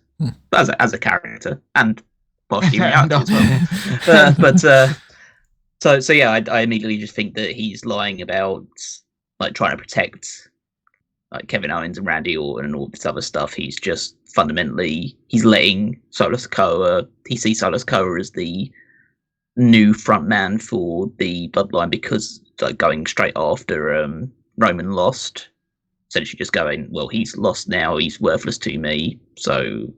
as a character and partially reality as well. So yeah, I immediately just think that he's lying about like trying to protect like Kevin Owens and Randy Orton and all this other stuff. He's just fundamentally letting Solo Sikoa. He sees Solo Sikoa as the new front man for the bloodline, because like going straight after Roman lost, essentially just going, well, he's lost now, he's worthless to me, so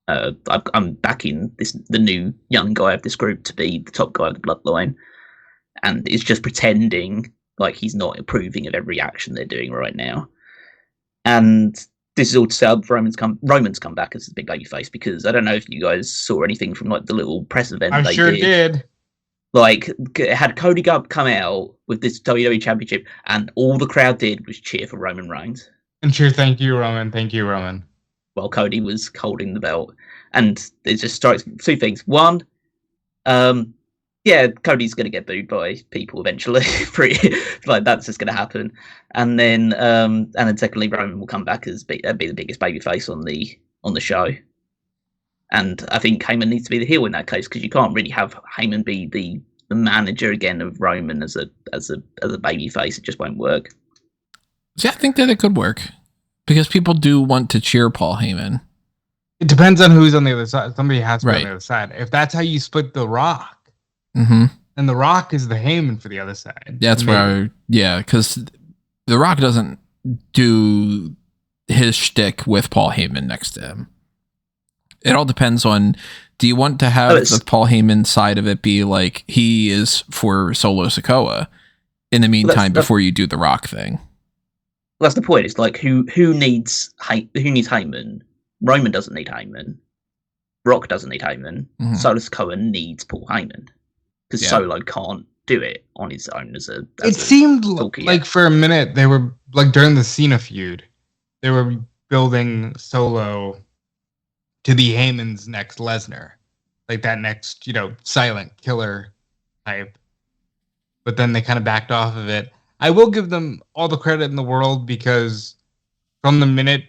I'm backing the new young guy of this group to be the top guy of the bloodline, and it's just pretending like he's not approving of every action they're doing right now. And this is all to say Roman's come back as a big babyface, because I don't know if you guys saw anything from like the little press event I sure did. Like, had Cody come out with this WWE Championship, and all the crowd did was cheer for Roman Reigns. And cheer, thank you, Roman. Thank you, Roman. While Cody was holding the belt. And it just strikes two things. One, yeah, Cody's going to get booed by people eventually. Like, that's just going to happen. And then secondly, Roman will come back as be the biggest babyface on the show. And I think Heyman needs to be the heel in that case, because you can't really have Heyman be the manager again of Roman as a babyface. It just won't work. See, I think that it could work, because people do want to cheer Paul Heyman. It depends on who's on the other side. Somebody has to be on the other side. If that's how you split The Rock, then The Rock is the Heyman for the other side. That's because The Rock doesn't do his shtick with Paul Heyman next to him. It all depends on, do you want to have the Paul Heyman side of it be like he is for Solo Sikoa in the meantime before you do the Rock thing? That's the point. It's like who needs Heyman? Roman doesn't need Heyman. Rock doesn't need Heyman. Solo Sikoa needs Paul Heyman, because Solo can't do it on his own it seemed like for a minute they were like, during the Cena feud, they were building Solo to be Heyman's next Lesnar, like that next, silent killer type. But then they kind of backed off of it. I will give them all the credit in the world, because from the minute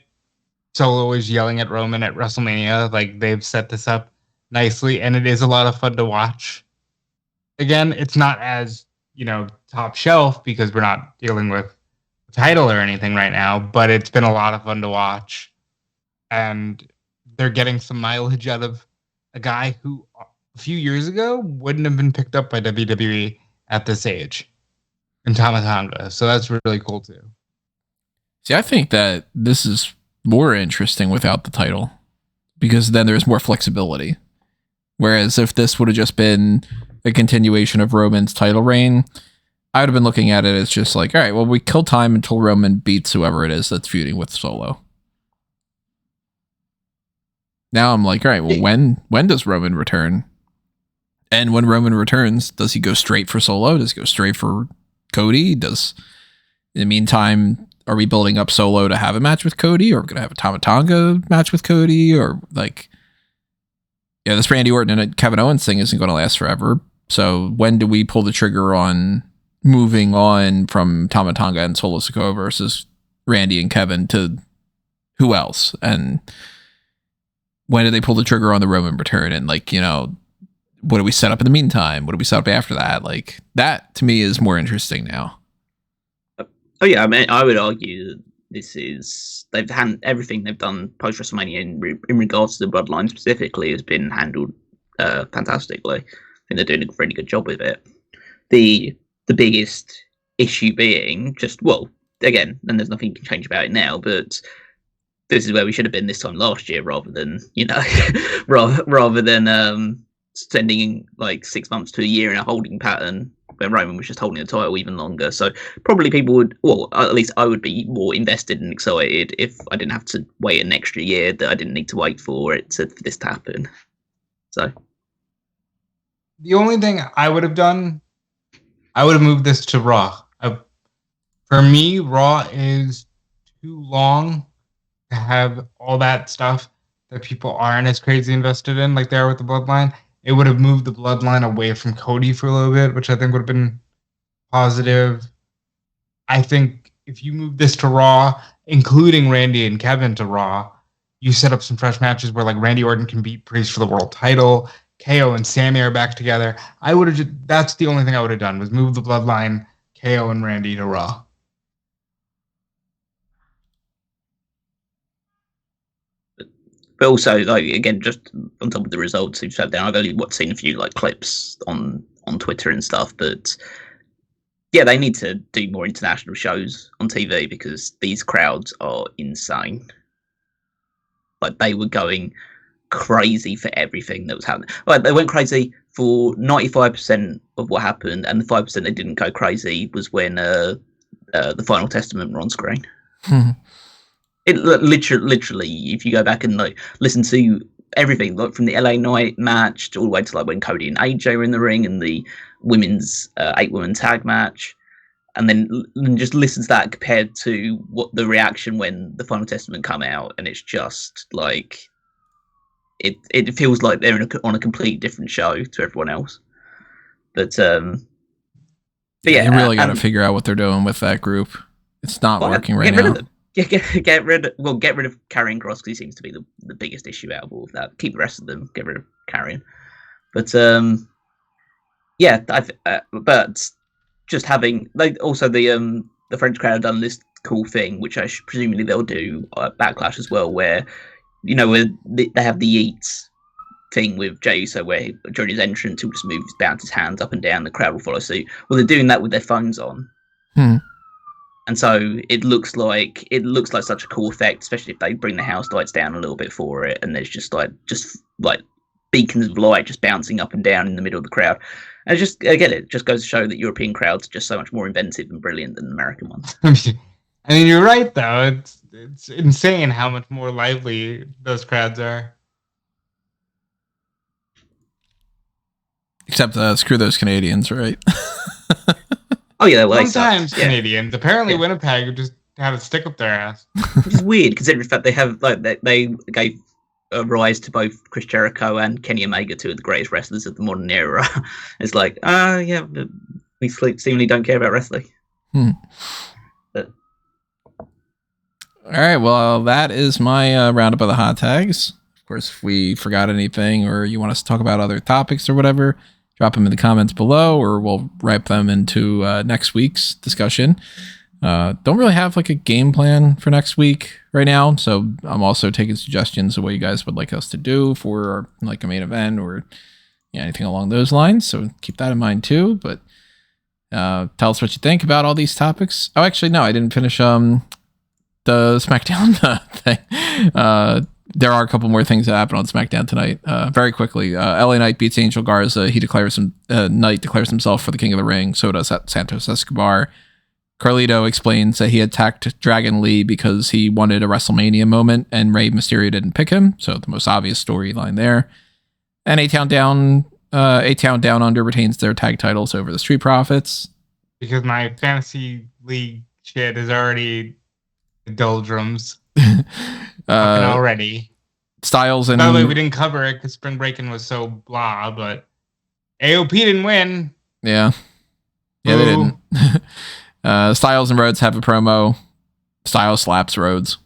Solo is yelling at Roman at WrestleMania, like, they've set this up nicely, and it is a lot of fun to watch. Again, it's not as, top shelf, because we're not dealing with a title or anything right now, but it's been a lot of fun to watch. And they're getting some mileage out of a guy who a few years ago wouldn't have been picked up by WWE at this age, in Tama Tonga. So that's really cool too. See, I think that this is more interesting without the title, because then there's more flexibility. Whereas if this would have just been a continuation of Roman's title reign, I would have been looking at it as just like, all right, well, we kill time until Roman beats whoever it is that's feuding with Solo. Now I'm like, all right, well, when does Roman return? And when Roman returns, does he go straight for Solo? Does he go straight for Cody? In the meantime, are we building up Solo to have a match with Cody? Or are we going to have a Tama Tonga match with Cody? Or like, this Randy Orton and Kevin Owens thing isn't going to last forever. So when do we pull the trigger on moving on from Tama Tonga and Solo Sikoa versus Randy and Kevin to who else? And when do they pull the trigger on the Roman return? And like, what do we set up in the meantime? What do we set up after that? Like, that to me is more interesting now. Oh yeah, I mean, I would argue that they've had everything they've done post WrestleMania in regards to the bloodline specifically has been handled fantastically. I think they're doing a really good job with it. the biggest issue being just, well, again, and there's nothing you can change about it now, but this is where we should have been this time last year, rather than rather than spending like 6 months to a year in a holding pattern when Roman was just holding the title even longer. So probably people would, well, at least I would be more invested and excited if I didn't have to wait an extra year that I didn't need to wait for this to happen. So the only thing I would have done, I would have moved this to Raw. For me, Raw is too long to have all that stuff that people aren't as crazy invested in like they are with the Bloodline. It would have moved the Bloodline away from Cody for a little bit, which I think would have been positive. I think if you move this to Raw, including Randy and Kevin to Raw, you set up some fresh matches where like Randy Orton can beat Priest for the world title. KO and Sammy are back together. I would have. That's the only thing I would have done was move the Bloodline, KO and Randy to Raw. But also, like, again, just on top of the results we've had down, I've only seen a few like clips on Twitter and stuff. But yeah, they need to do more international shows on TV because these crowds are insane. Like, they were going crazy for everything that was happening. Like, they went crazy for 95% of what happened, and the 5% they didn't go crazy was when the Final Testament were on screen. It literally, if you go back and like listen to everything, like from the LA Knight match all the way to like when Cody and AJ were in the ring and the women's 8-woman tag match, and then just listen to that compared to what the reaction when the Final Testament come out, and it's just like it feels like they're on a completely different show to everyone else. But yeah, you really got to figure out what they're doing with that group. It's not working right now. Get rid of Karrion Kross, because he seems to be the biggest issue out of all of that. Keep the rest of them. Get rid of Karrion. But yeah, but just having like also the French crowd have done this cool thing, which presumably they'll do Backlash as well, where where they have the Yeats thing with Jey Uso, where during his entrance he'll just bounce his hands up and down, the crowd will follow suit. Well, they're doing that with their phones on. And so it looks like such a cool effect, especially if they bring the house lights down a little bit for it, and there's just like beacons of light just bouncing up and down in the middle of the crowd. And it just goes to show that European crowds are just so much more inventive and brilliant than American ones. I mean, you're right though. It's insane how much more lively those crowds are. Except screw those Canadians, right? Oh yeah, sometimes Canadians. Apparently, Winnipeg just had a stick up their ass. Which is weird, considering the fact they have they gave a rise to both Chris Jericho and Kenny Omega, two of the greatest wrestlers of the modern era. It's like, yeah, we seemingly don't care about wrestling. But all right, well, that is my roundup of the hot tags. Of course, if we forgot anything or you want us to talk about other topics or whatever, drop them in the comments below, or we'll write them into next week's discussion. Don't really have like a game plan for next week right now, so I'm also taking suggestions of what you guys would like us to do for like a main event or anything along those lines. So keep that in mind too. But tell us what you think about all these topics. Oh, actually, no, I didn't finish the SmackDown thing. There are a couple more things that happen on SmackDown tonight. Very quickly, LA Knight beats Angel Garza. Knight declares himself for the King of the Ring. So does Santos Escobar. Carlito explains that he attacked Dragon Lee because he wanted a WrestleMania moment, and Rey Mysterio didn't pick him. So the most obvious storyline there. And A-Town Down Under retains their tag titles over the Street Profits. Because my fantasy league shit is already the doldrums. Already. Styles and... By the way, we didn't cover it because Spring Breaking was so blah, but AOP didn't win. Yeah. Yeah, they didn't. Styles and Rhodes have a promo. Styles slaps Rhodes.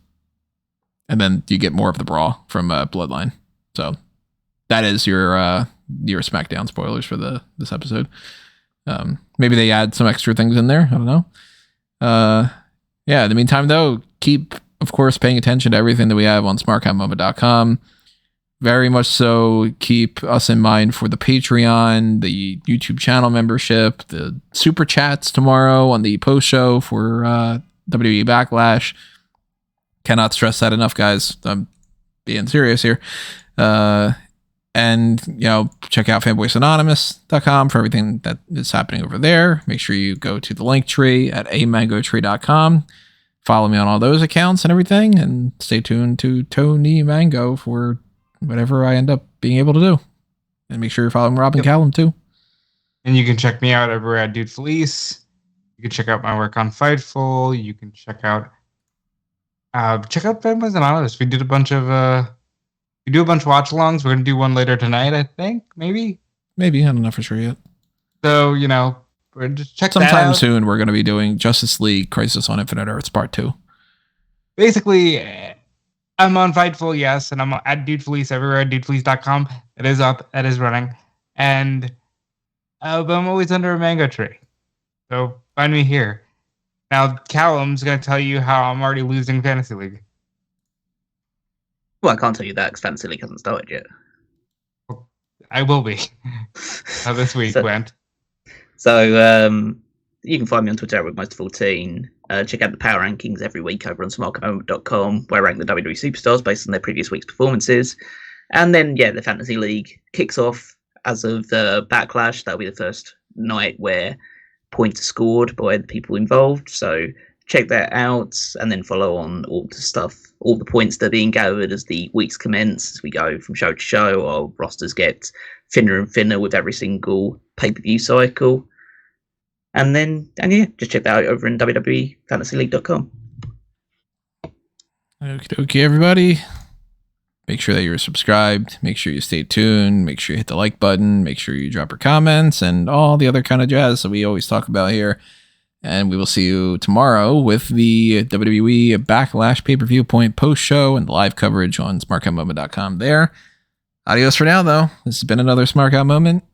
And then you get more of the brawl from Bloodline. So that is your SmackDown spoilers for this episode. Maybe they add some extra things in there. I don't know. Yeah, in the meantime, though, keep, of course, paying attention to everything that we have on smarkhatmoment.com. very much so. Keep us in mind for the Patreon, the YouTube channel membership, the super chats tomorrow on the post show for WWE Backlash. Cannot stress that enough, guys. I'm being serious here. And, check out fanboysanonymous.com for everything that is happening over there. Make sure you go to the link tree at amangotree.com. Follow me on all those accounts and everything. And stay tuned to Tony Mango for whatever I end up being able to do. And make sure you're following Rob and Callum, too. And you can check me out everywhere at Dude Felice. You can check out my work on Fightful. You can check out Fanboys Anonymous. We do a bunch of watch-alongs. We're going to do one later tonight, I think. Maybe. I don't know for sure yet. So, we're just check that out. Sometime soon, we're going to be doing Justice League Crisis on Infinite Earths Part 2. Basically, I'm on Fightful, yes, and I'm at Dude Felice everywhere at dudefelice.com. It is up. That is running. And but I'm always under a mango tree. So find me here. Now, Callum's going to tell you how I'm already losing Fantasy League. Well, I can't tell you that because Fantasy League hasn't started yet. I will be. How this week went. So you can find me on Twitter at Most14. Check out the power rankings every week over on smark.com, where I rank the WWE superstars based on their previous week's performances. And then, the Fantasy League kicks off as of the Backlash. That'll be the first night where points are scored by the people involved. So check that out and then follow on all the stuff, all the points that are being gathered as the weeks commence. As we go from show to show, our rosters get thinner and thinner with every single pay-per-view cycle. And just check that out over in WWEFantasyLeague.com. Okay, everybody. Make sure that you're subscribed. Make sure you stay tuned. Make sure you hit the like button. Make sure you drop your comments and all the other kind of jazz that we always talk about here. And we will see you tomorrow with the WWE Backlash pay-per-view point post-show and live coverage on smarkoutmoment.com there. Adios for now, though. This has been another Smark Out Moment,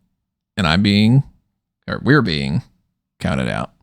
and we're being counted out.